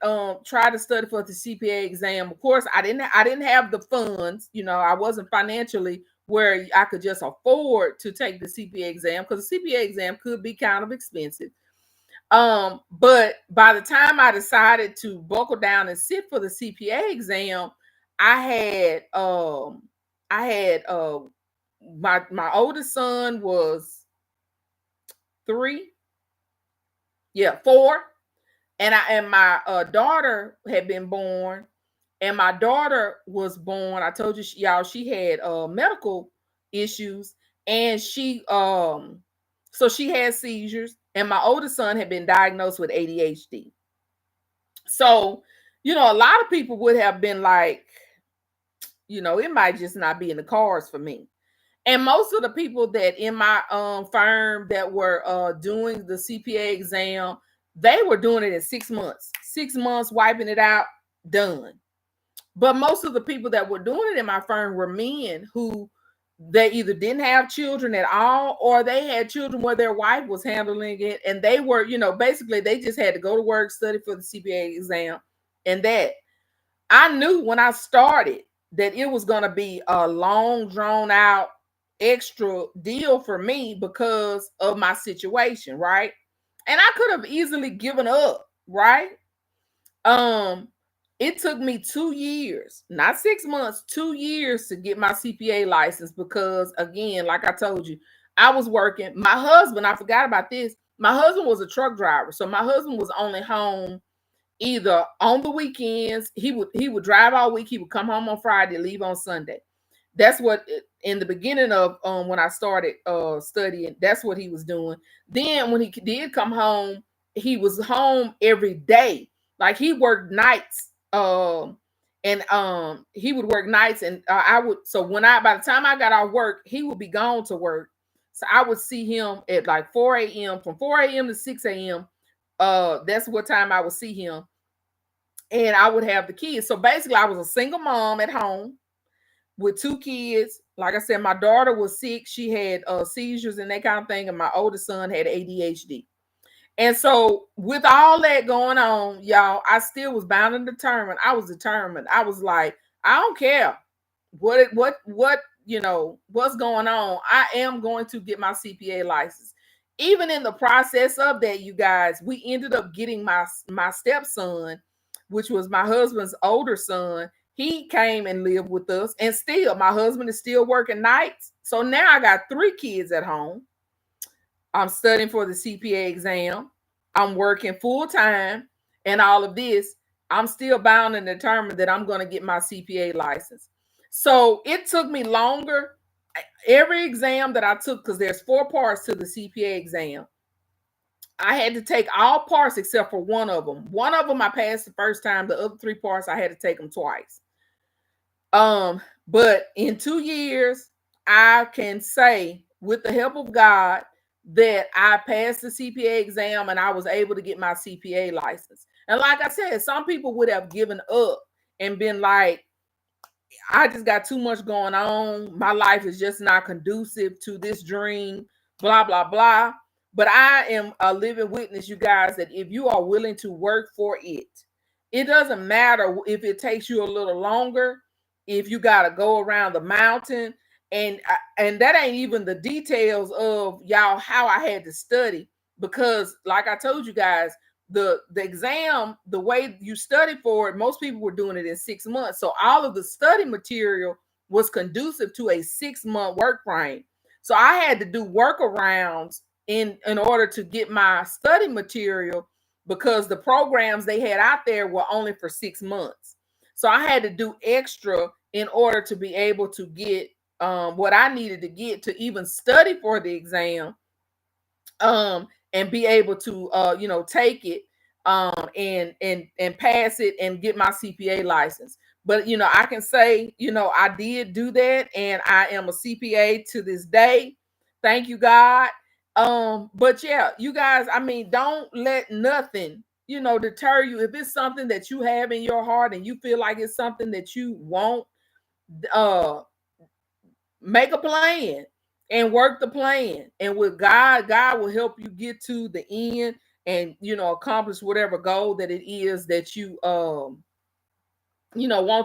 tried to study for the CPA exam. Of course, I didn't have the funds. I wasn't financially where I could just afford to take the CPA exam because the CPA exam could be kind of expensive. But by the time I decided to buckle down and sit for the CPA exam, I had my oldest son was 3, yeah, 4, and my daughter had been born, and my daughter was born. I told you, she had medical issues, and so she had seizures, and my oldest son had been diagnosed with ADHD. So, a lot of people would have been like, it might just not be in the cards for me. And most of the people that in my firm that were doing the CPA exam, they were doing it in 6 months. 6 months, wiping it out, done. But most of the people that were doing it in my firm were men who they either didn't have children at all, or they had children where their wife was handling it, and they were, basically they just had to go to work, study for the CPA exam, and that. I knew when I started that it was going to be a long, drawn out, extra deal for me because of my situation, right? And I could have easily given up, right? Um, it took me 2 years, not 6 months, 2 years to get my CPA license because, again, like I told you, I was working. My husband, I forgot about this. My husband was a truck driver, so my husband was only home either on the weekends. He would drive all week. He would come home on Friday, leave on Sunday. That's what in the beginning of when I started studying, that's what he was doing. Then when he did come home, he was home every day. Like he worked nights, and he would work nights, and I would. So by the time I got off work, he would be gone to work. So I would see him at like 4 a.m. From 4 a.m. to 6 a.m. That's what time I would see him, and I would have the kids. So basically, I was a single mom at home with two kids. Like I said, my daughter was sick. She had seizures and that kind of thing, and my oldest son had ADHD. And so, with all that going on, y'all, I still was bound and determined. I was determined. I was like, I don't care what what's going on. I am going to get my CPA license. Even in the process of that, you guys, we ended up getting my stepson, which was my husband's older son. He came and lived with us, and still my husband is still working nights. So now I got 3 kids at home. I'm studying for the CPA exam. I'm working full time and all of this. I'm still bound and determined that I'm going to get my CPA license. So it took me longer. Every exam that I took, because there's 4 parts to the CPA exam, I had to take all parts except for one of them. One of them I passed the first time. The other 3 parts I had to take them twice. But in 2 years, I can say with the help of God that I passed the CPA exam and I was able to get my CPA license. And like I said, some people would have given up and been like, I just got too much going on. My life is just not conducive to this dream, blah, blah, blah. But I am a living witness, you guys, that if you are willing to work for it, it doesn't matter if it takes you a little longer, if you got to go around the mountain. And that ain't even the details of y'all how I had to study, because like I told you guys, the exam, the way you study for it, most people were doing it in 6 months. So all of the study material was conducive to a 6-month work frame. So I had to do workarounds in order to get my study material, because the programs they had out there were only for 6 months. So I had to do extra in order to be able to get what I needed to get to even study for the exam, and be able to take it, and pass it and get my CPA license. But I can say, I did do that, and I am a CPA to this day. Thank you, God. But yeah, you guys, I mean, don't let nothing deter you. If it's something that you have in your heart and you feel like it's something that you want, uh make a plan and work the plan. And with God will help you get to the end and accomplish whatever goal that it is that you want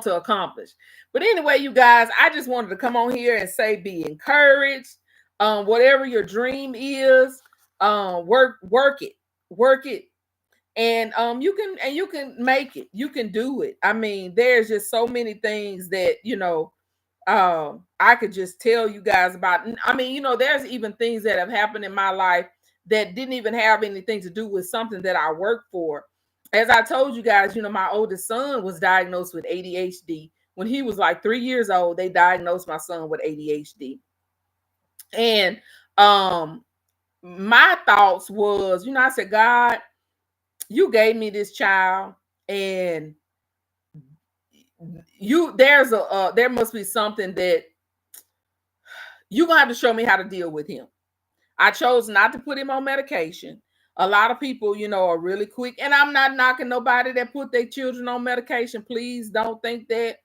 to accomplish. But anyway, you guys, I just wanted to come on here and say be encouraged. Whatever your dream is, work it. And you can make it. You can do it. I mean, there's just so many things that I could just tell you guys about. I mean, there's even things that have happened in my life that didn't even have anything to do with something that I worked for. As I told you guys, my oldest son was diagnosed with ADHD. When he was like 3 years old, they diagnosed my son with ADHD. And my thoughts was, I said, God, you gave me this child, and there must be something that you're gonna have to show me how to deal with him. I chose not to put him on medication. A lot of people, are really quick, and I'm not knocking nobody that put their children on medication. Please don't think that.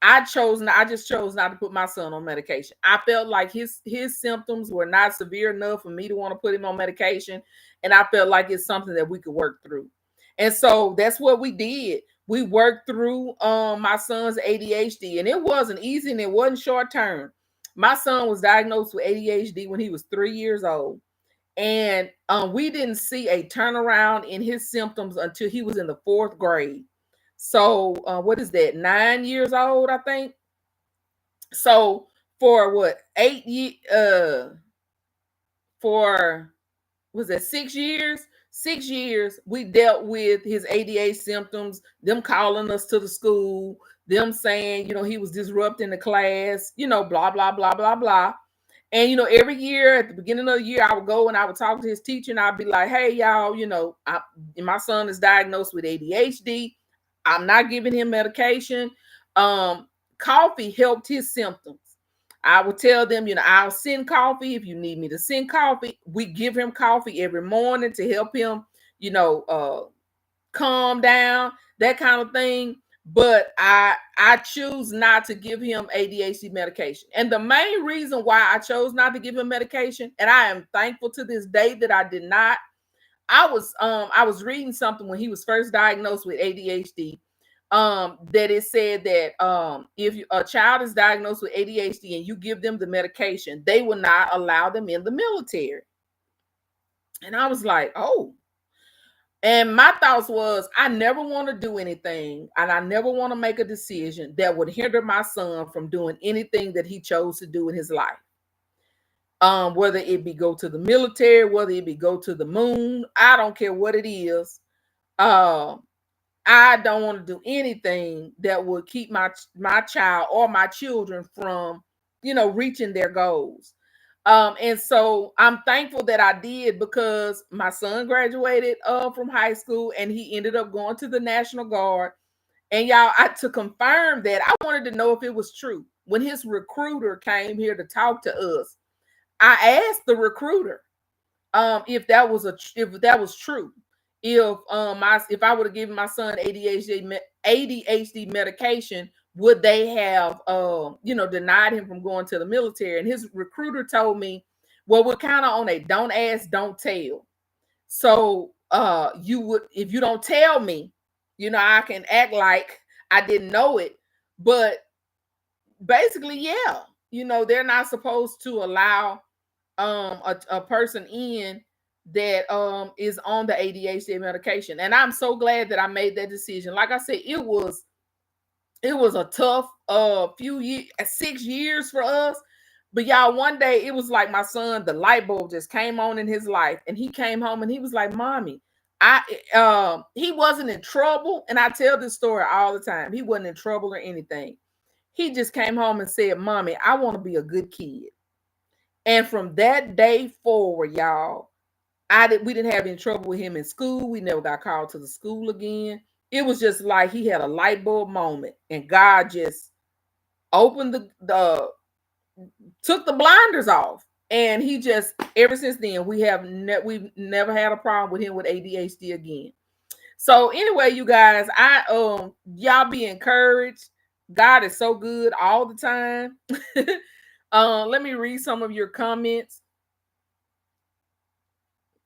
I just chose not to put my son on medication. I felt like his symptoms were not severe enough for me to want to put him on medication, and I felt like it's something that we could work through. And so that's what we did. We worked through my son's ADHD, and it wasn't easy and it wasn't short term. My son was diagnosed with ADHD when he was 3 years old. And we didn't see a turnaround in his symptoms until he was in the 4th grade. So what is that, 9 years old, I think. So for what, 8 years, for, was that 6 years? 6 years we dealt with his ADA symptoms, them calling us to the school, them saying, he was disrupting the class, blah, blah, blah, blah, blah. And every year at the beginning of the year, I would go and I would talk to his teacher and I'd be like, hey, y'all, my son is diagnosed with ADHD. I'm not giving him medication. Coffee helped his symptoms. I would tell them, I'll send coffee if you need me to send coffee. We give him coffee every morning to help him, calm down, that kind of thing. But I choose not to give him ADHD medication. And the main reason why I chose not to give him medication, and I am thankful to this day that I did not, I was reading something when he was first diagnosed with ADHD, that it said that if a child is diagnosed with ADHD and you give them the medication, they will not allow them in the military. And I was like, oh. And my thoughts was, I never want to do anything, and I never want to make a decision that would hinder my son from doing anything that he chose to do in his life. Whether it be go to the military, whether it be go to the moon, I don't care what it is. I don't want to do anything that would keep my child or my children from, reaching their goals. And so I'm thankful that I did, because my son graduated from high school and he ended up going to the National Guard. And y'all, to confirm that, I wanted to know if it was true. When his recruiter came here to talk to us, I asked the recruiter if that was true. If I would have given my son ADHD medication, would they have denied him from going to the military? And his recruiter told me, well, we're kind of on a don't ask, don't tell. So you would, if you don't tell me, I can act like I didn't know it. But basically, yeah, they're not supposed to allow a person in that is on the ADHD medication. And I'm so glad that I made that decision. Like I said, it was a tough few years, 6 years for us. But y'all, one day it was like my son, the light bulb just came on in his life, and he came home and he was like, Mommy, he wasn't in trouble. And I tell this story all the time. He wasn't in trouble or anything. He just came home and said, Mommy, I want to be a good kid. And from that day forward, y'all, we didn't have any trouble with him in school. We never got called to the school again. It was just like he had a light bulb moment, and God just opened took the blinders off. And he just, ever since then, we've never had a problem with him with ADHD again. So anyway, you guys, y'all be encouraged. God is so good all the time. Let me read some of your comments.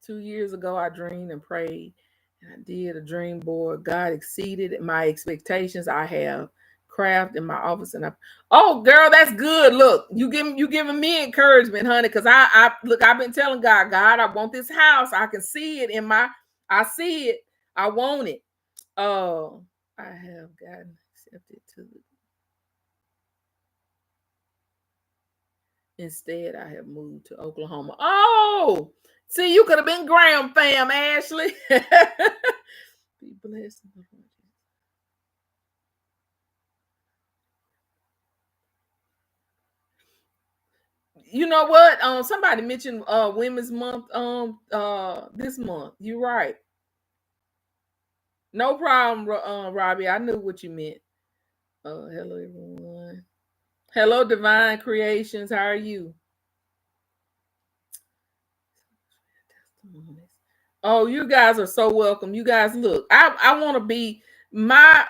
2 years ago, I dreamed and prayed, and I did a dream board. God exceeded my expectations. I have craft in my office, and oh, girl, that's good. Look, you giving me encouragement, honey, because I've been telling God, I want this house. I can see it I see it. I want it. Oh, I have gotten accepted to the. Instead, I have moved to Oklahoma. Oh, see, you could have been Graham fam, Ashley. Be blessed. You know what? Somebody mentioned Women's Month this month. You're right. No problem, Robbie. I knew what you meant. Hello, everyone. Hello, Divine Creations. How are you? Oh, you guys are so welcome. You guys, look, I want to be my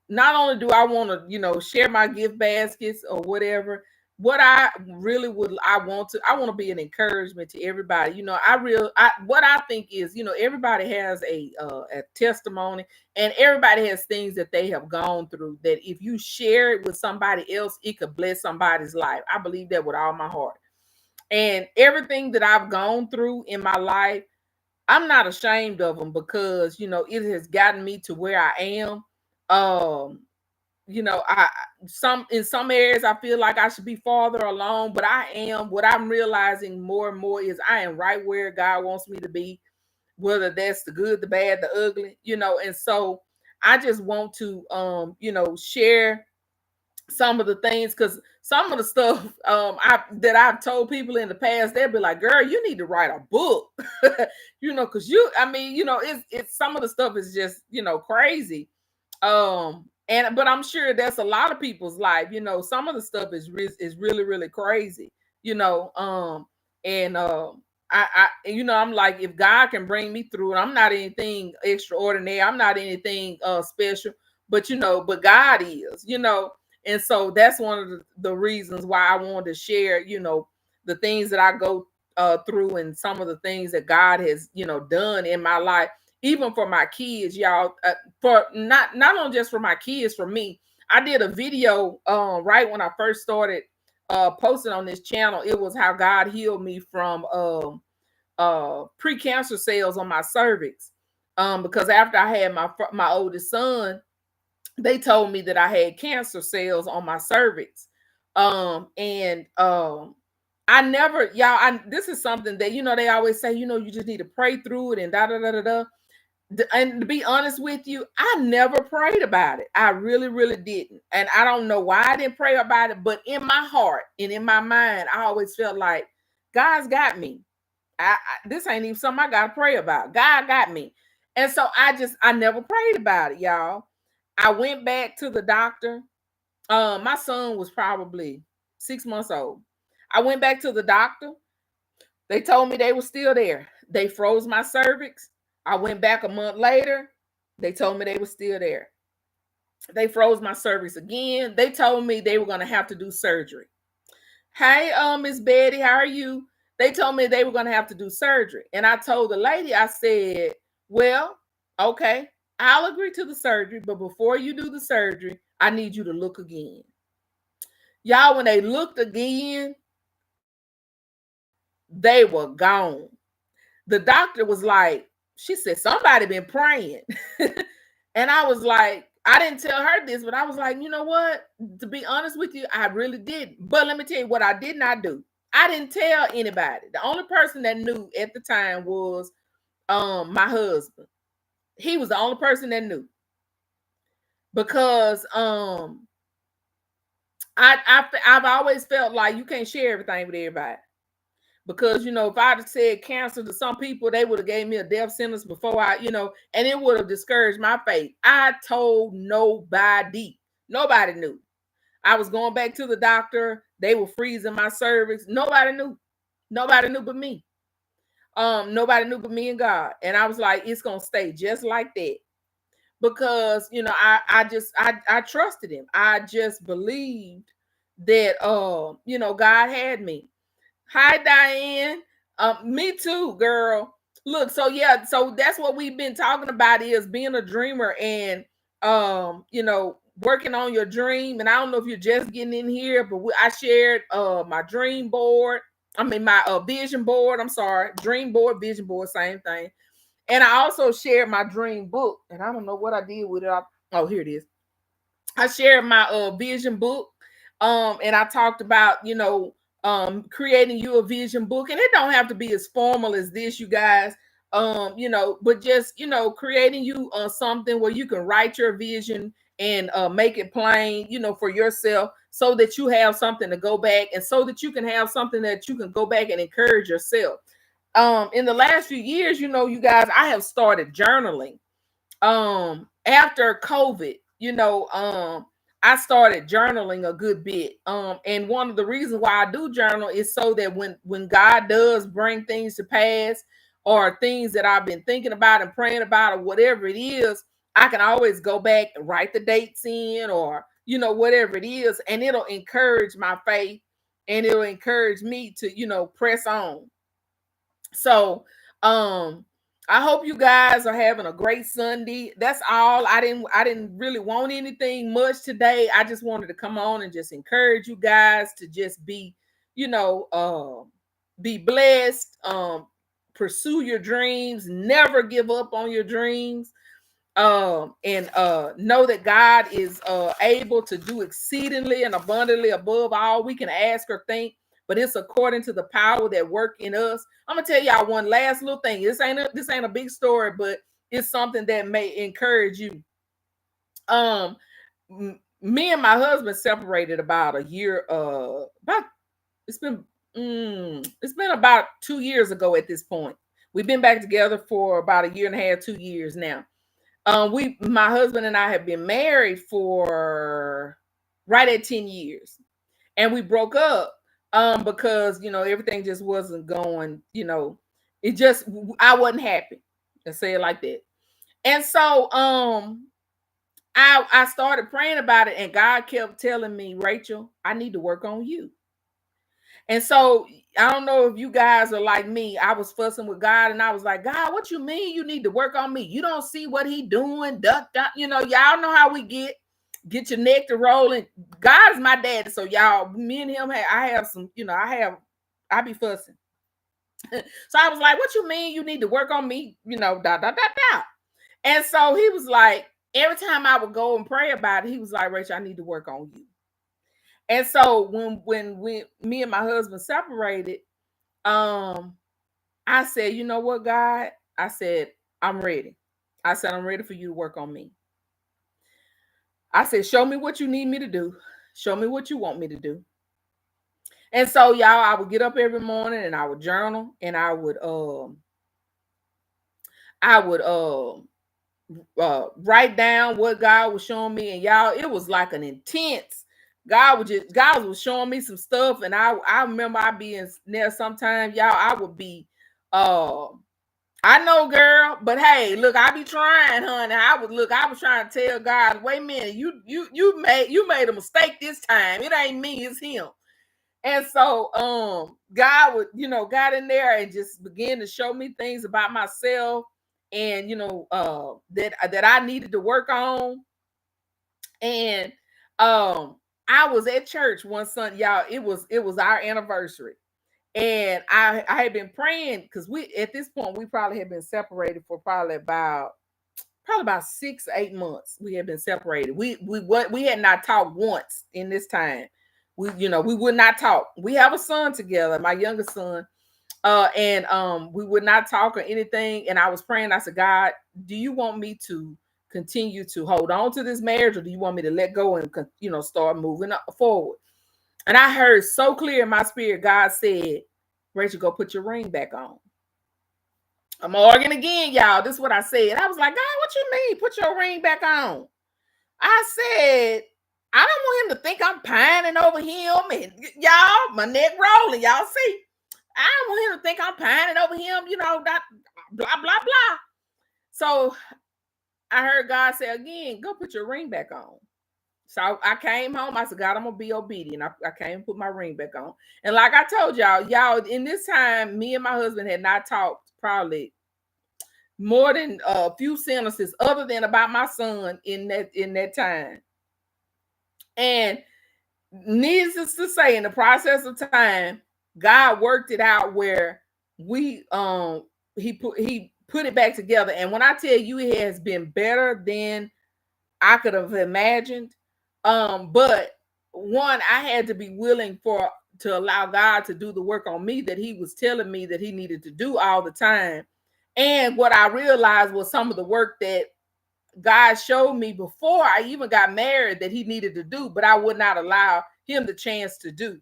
not only do I want to, share my gift baskets or whatever. What I really I want to be an encouragement to everybody. What I think is, everybody has a testimony, and everybody has things that they have gone through that if you share it with somebody else, it could bless somebody's life. I believe that with all my heart. And everything that I've gone through in my life, I'm not ashamed of them, because it has gotten me to where I am. Um, I some in some areas I feel like I should be farther along, but I am. What I'm realizing more and more is I am right where God wants me to be, whether that's the good, the bad, the ugly. And so I just want to share some of the things, because some of the stuff I've told people in the past, they'll be like, girl, you need to write a book. Because it's some of the stuff is just crazy. But I'm sure that's a lot of people's life. Some of the stuff is really, really crazy. you know um and I'm like, if God can bring me through it, I'm not anything extraordinary, I'm not anything special, but God is. And so that's one of the reasons why I wanted to share the things that I go through, and some of the things that God has done in my life, even for my kids, y'all. For not only just for my kids, for me. I did a video right when I first started posting on this channel. It was how God healed me from precancer cells on my cervix. Because after I had my oldest son, they told me that I had cancer cells on my cervix. And I never, y'all, this is something that they always say, you just need to pray through it and da da da da da. And to be honest with you, I never prayed about it. I really, really didn't. And I don't know why I didn't pray about it, but in my heart and in my mind, I always felt like God's got me. This ain't even something I gotta pray about. God got me. And so I never prayed about it, y'all. I went back to the doctor. My son was probably 6 months old. I went back to the doctor. They told me they were still there. They froze my cervix. I went back a month later. They told me they were still there. They froze my cervix again. They told me they were going to have to do surgery. Hey, Miss Betty, how are you? They told me they were going to have to do surgery. And I told the lady, I said, well, okay, I'll agree to the surgery, but before you do the surgery, I need you to look again. Y'all, when they looked again, they were gone. The doctor was like, she said, somebody been praying. And I was like, I didn't tell her this, but I was like, you know what? To be honest with you, I really didn't. But let me tell you what I did not do. I didn't tell anybody. The only person that knew at the time was my husband. He was the only person that knew. Because I've always felt like you can't share everything with everybody. Because if I'd have said cancer to some people, they would have gave me a death sentence before and it would have discouraged my faith. I told nobody. Nobody knew. I was going back to the doctor. They were freezing my cervix. Nobody knew. Nobody knew but me. Nobody knew but me and God. And I was like, it's gonna stay just like that. Because I trusted him. I just believed that God had me. Hi, Diane. Me too, girl. Look, so yeah, so that's what we've been talking about, is being a dreamer and working on your dream. And I don't know if you're just getting in here, but I shared my dream board. I mean my vision board. I'm sorry, dream board, vision board, same thing. And I also shared my dream book. And I don't know what I did with it. Oh, here it is. I shared my vision book. And I talked about creating you a vision book, and it don't have to be as formal as this, you guys. But just creating you something where you can write your vision and make it plain, for yourself, so that you have something to go back, and so that you can have something that you can go back and encourage yourself. In the last few years, you guys, I have started journaling. After COVID, I started journaling a good bit. And one of the reasons why I do journal is so that when God does bring things to pass, or things that I've been thinking about and praying about, or whatever it is, I can always go back and write the dates in, or whatever it is, and it'll encourage my faith, and it'll encourage me to press on. So I hope you guys are having a great Sunday. That's all. I didn't really want anything much today. I just wanted to come on and just encourage you guys to just be, you know, Be blessed. Pursue your dreams. Never give up on your dreams. And know that God is able to do exceedingly and abundantly above all we can ask or think, but it's according to the power that work in us. I'm gonna tell y'all one last little thing. This ain't a big story, but it's something that may encourage you. Me and my husband separated about a year. About it's been it's been about 2 years ago at this point. We've been back together for about a year and a half, 2 years now. My husband and I have been married for right at 10 years. And we broke up because everything just wasn't going, it just I wasn't happy. Let's say it like that. And so I started praying about it, and God kept telling me, Rachel, I need to work on you. And so I don't know if you guys are like me. I was fussing with God, and I was like, God, what you mean you need to work on me? You don't see what he doing, duck, duck. Y'all know how we get your neck to rolling. God's my daddy, so y'all, me and him, I have some, I be fussing. So I was like, what you mean you need to work on me? Dot, dot, dot, dot. And so he was like, every time I would go and pray about it, he was like, Rachel, I need to work on you. And so when me and my husband separated, I said, you know what, God? I said, I'm ready. I said, I'm ready for you to work on me. I said, show me what you need me to do. Show me what you want me to do. And so, y'all, I would get up every morning and I would journal, and I would write down what God was showing me. And y'all, it was like an intense. God was showing me some stuff, and I remember I being there sometimes, y'all. I would be I know, girl, but hey, look, I be trying, honey. I was trying to tell God, wait a minute, you made a mistake this time. It ain't me, it's him. And so God would, got in there and just began to show me things about myself, and that I needed to work on. And I was at church one Sunday, y'all. It was our anniversary. And I had been praying, because we at this point we probably had been separated for probably about 6-8 months. We had been separated. We had not talked once in this time. We would not talk. We have a son together, my youngest son. And we would not talk or anything. And I was praying. I said, God, do you want me to continue to hold on to this marriage, or do you want me to let go and start moving forward? And I heard so clear in my spirit, God said, Rachel, go put your ring back on. I'm arguing again, y'all. This is what I said. I was like, God, what you mean? Put your ring back on. I said, I don't want him to think I'm pining over him. And y'all, my neck rolling. Y'all see? I don't want him to think I'm pining over him, that blah, blah, blah. So I heard God say again, go put your ring back on. So I came home. I said, God, I'm going to be obedient. I came and put my ring back on. And like I told y'all, in this time, me and my husband had not talked probably more than a few sentences other than about my son in that time. And needless to say, in the process of time, God worked it out where he put it back together. And when I tell you, it has been better than I could have imagined. But one, I had to be willing to allow God to do the work on me that he was telling me that he needed to do all the time. And what I realized was some of the work that God showed me before I even got married that he needed to do, but I would not allow him the chance to do.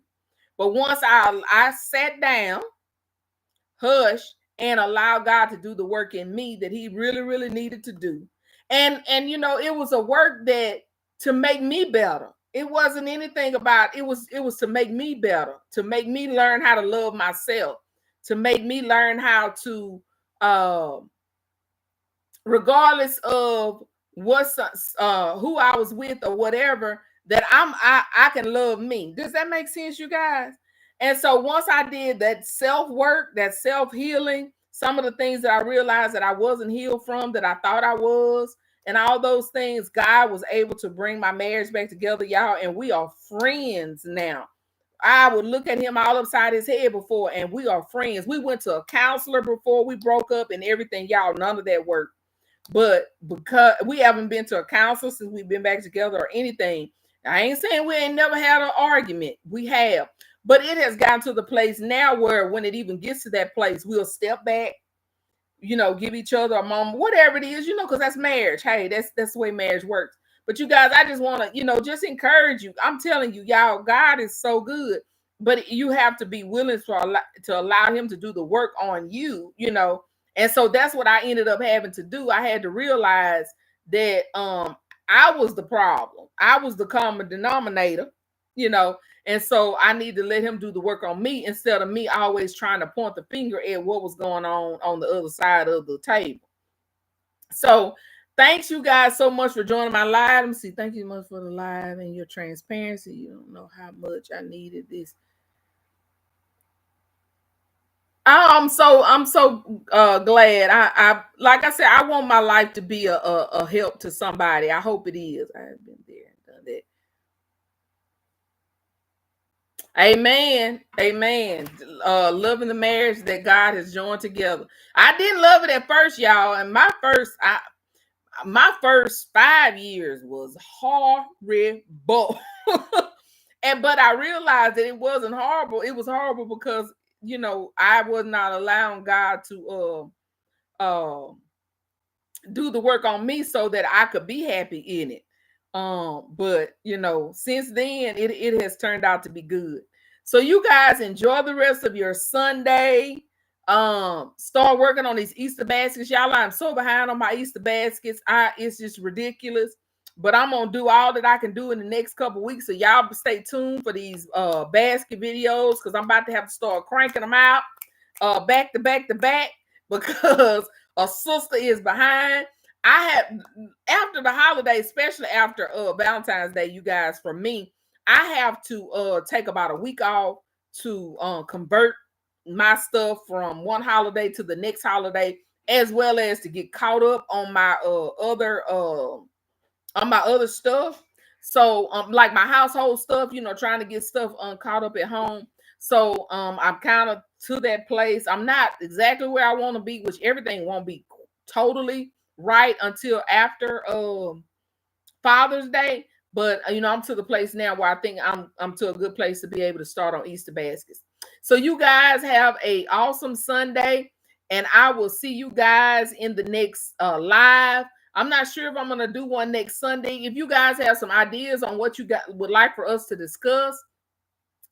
But once I sat down, hushed, and allowed God to do the work in me that he really, really needed to do. And it was a work that to make me better. It wasn't anything about it was to make me better, to make me learn how to love myself, to make me learn how to regardless of who I was with or whatever, that I can love me. Does that make sense, you guys? And so once I did that self-work, that self-healing, some of the things that I realized that I wasn't healed from, that I thought I was, and all those things, God was able to bring my marriage back together, y'all, and we are friends now. I would look at him all upside his head before, and we are friends. We went to a counselor before we broke up and everything. Y'all, none of that worked. But because we haven't been to a counselor since we've been back together or anything, I ain't saying we ain't never had an argument. We have. But it has gotten to the place now where when it even gets to that place, we'll step back, give each other a moment, whatever it is, because that's marriage. Hey, that's the way marriage works. But you guys, I just want to, just encourage you. I'm telling you, y'all, God is so good. But you have to be willing to allow him to do the work on you. And so that's what I ended up having to do. I had to realize that I was the problem. I was the common denominator, you know. And so I need to let him do the work on me instead of me always trying to point the finger at what was going on the other side of the table. So thanks you guys so much for joining my live. Let me see. Thank you so much for the live and your transparency. You don't know how much I needed this. I'm so glad. I like I said, I want my life to be a help to somebody. I hope it is. I've been there and done that. Amen. Amen. Loving the marriage that God has joined together. I didn't love it at first, y'all. And my first 5 years was horrible. But I realized that it wasn't horrible. It was horrible because I was not allowing God to do the work on me so that I could be happy in it. But since then it has turned out to be good. So you guys enjoy the rest of your Sunday. Start working on these Easter baskets. Y'all, I'm so behind on my Easter baskets. It's just ridiculous. But I'm gonna do all that I can do in the next couple weeks. So y'all stay tuned for these basket videos because I'm about to have to start cranking them out back to back to back because a sister is behind. I had after the holiday, especially after Valentine's Day, you guys, for me, I have to take about a week off to convert my stuff from one holiday to the next holiday, as well as to get caught up on my other stuff. So like my household stuff, trying to get stuff caught up at home. So I'm kind of to that place. I'm not exactly where I want to be, which everything won't be totally right until after Father's Day. But I'm to the place now where I think I'm to a good place to be able to start on Easter baskets. So you guys have a awesome Sunday, and I will see you guys in the next live. I'm not sure if I'm gonna do one next Sunday. If you guys have some ideas on what you would like for us to discuss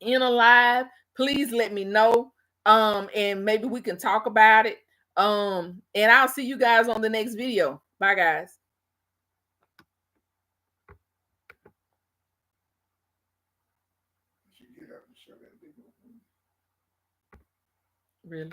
in a live, please let me know. And maybe we can talk about it. And I'll see you guys on the next video. Bye, guys. Really?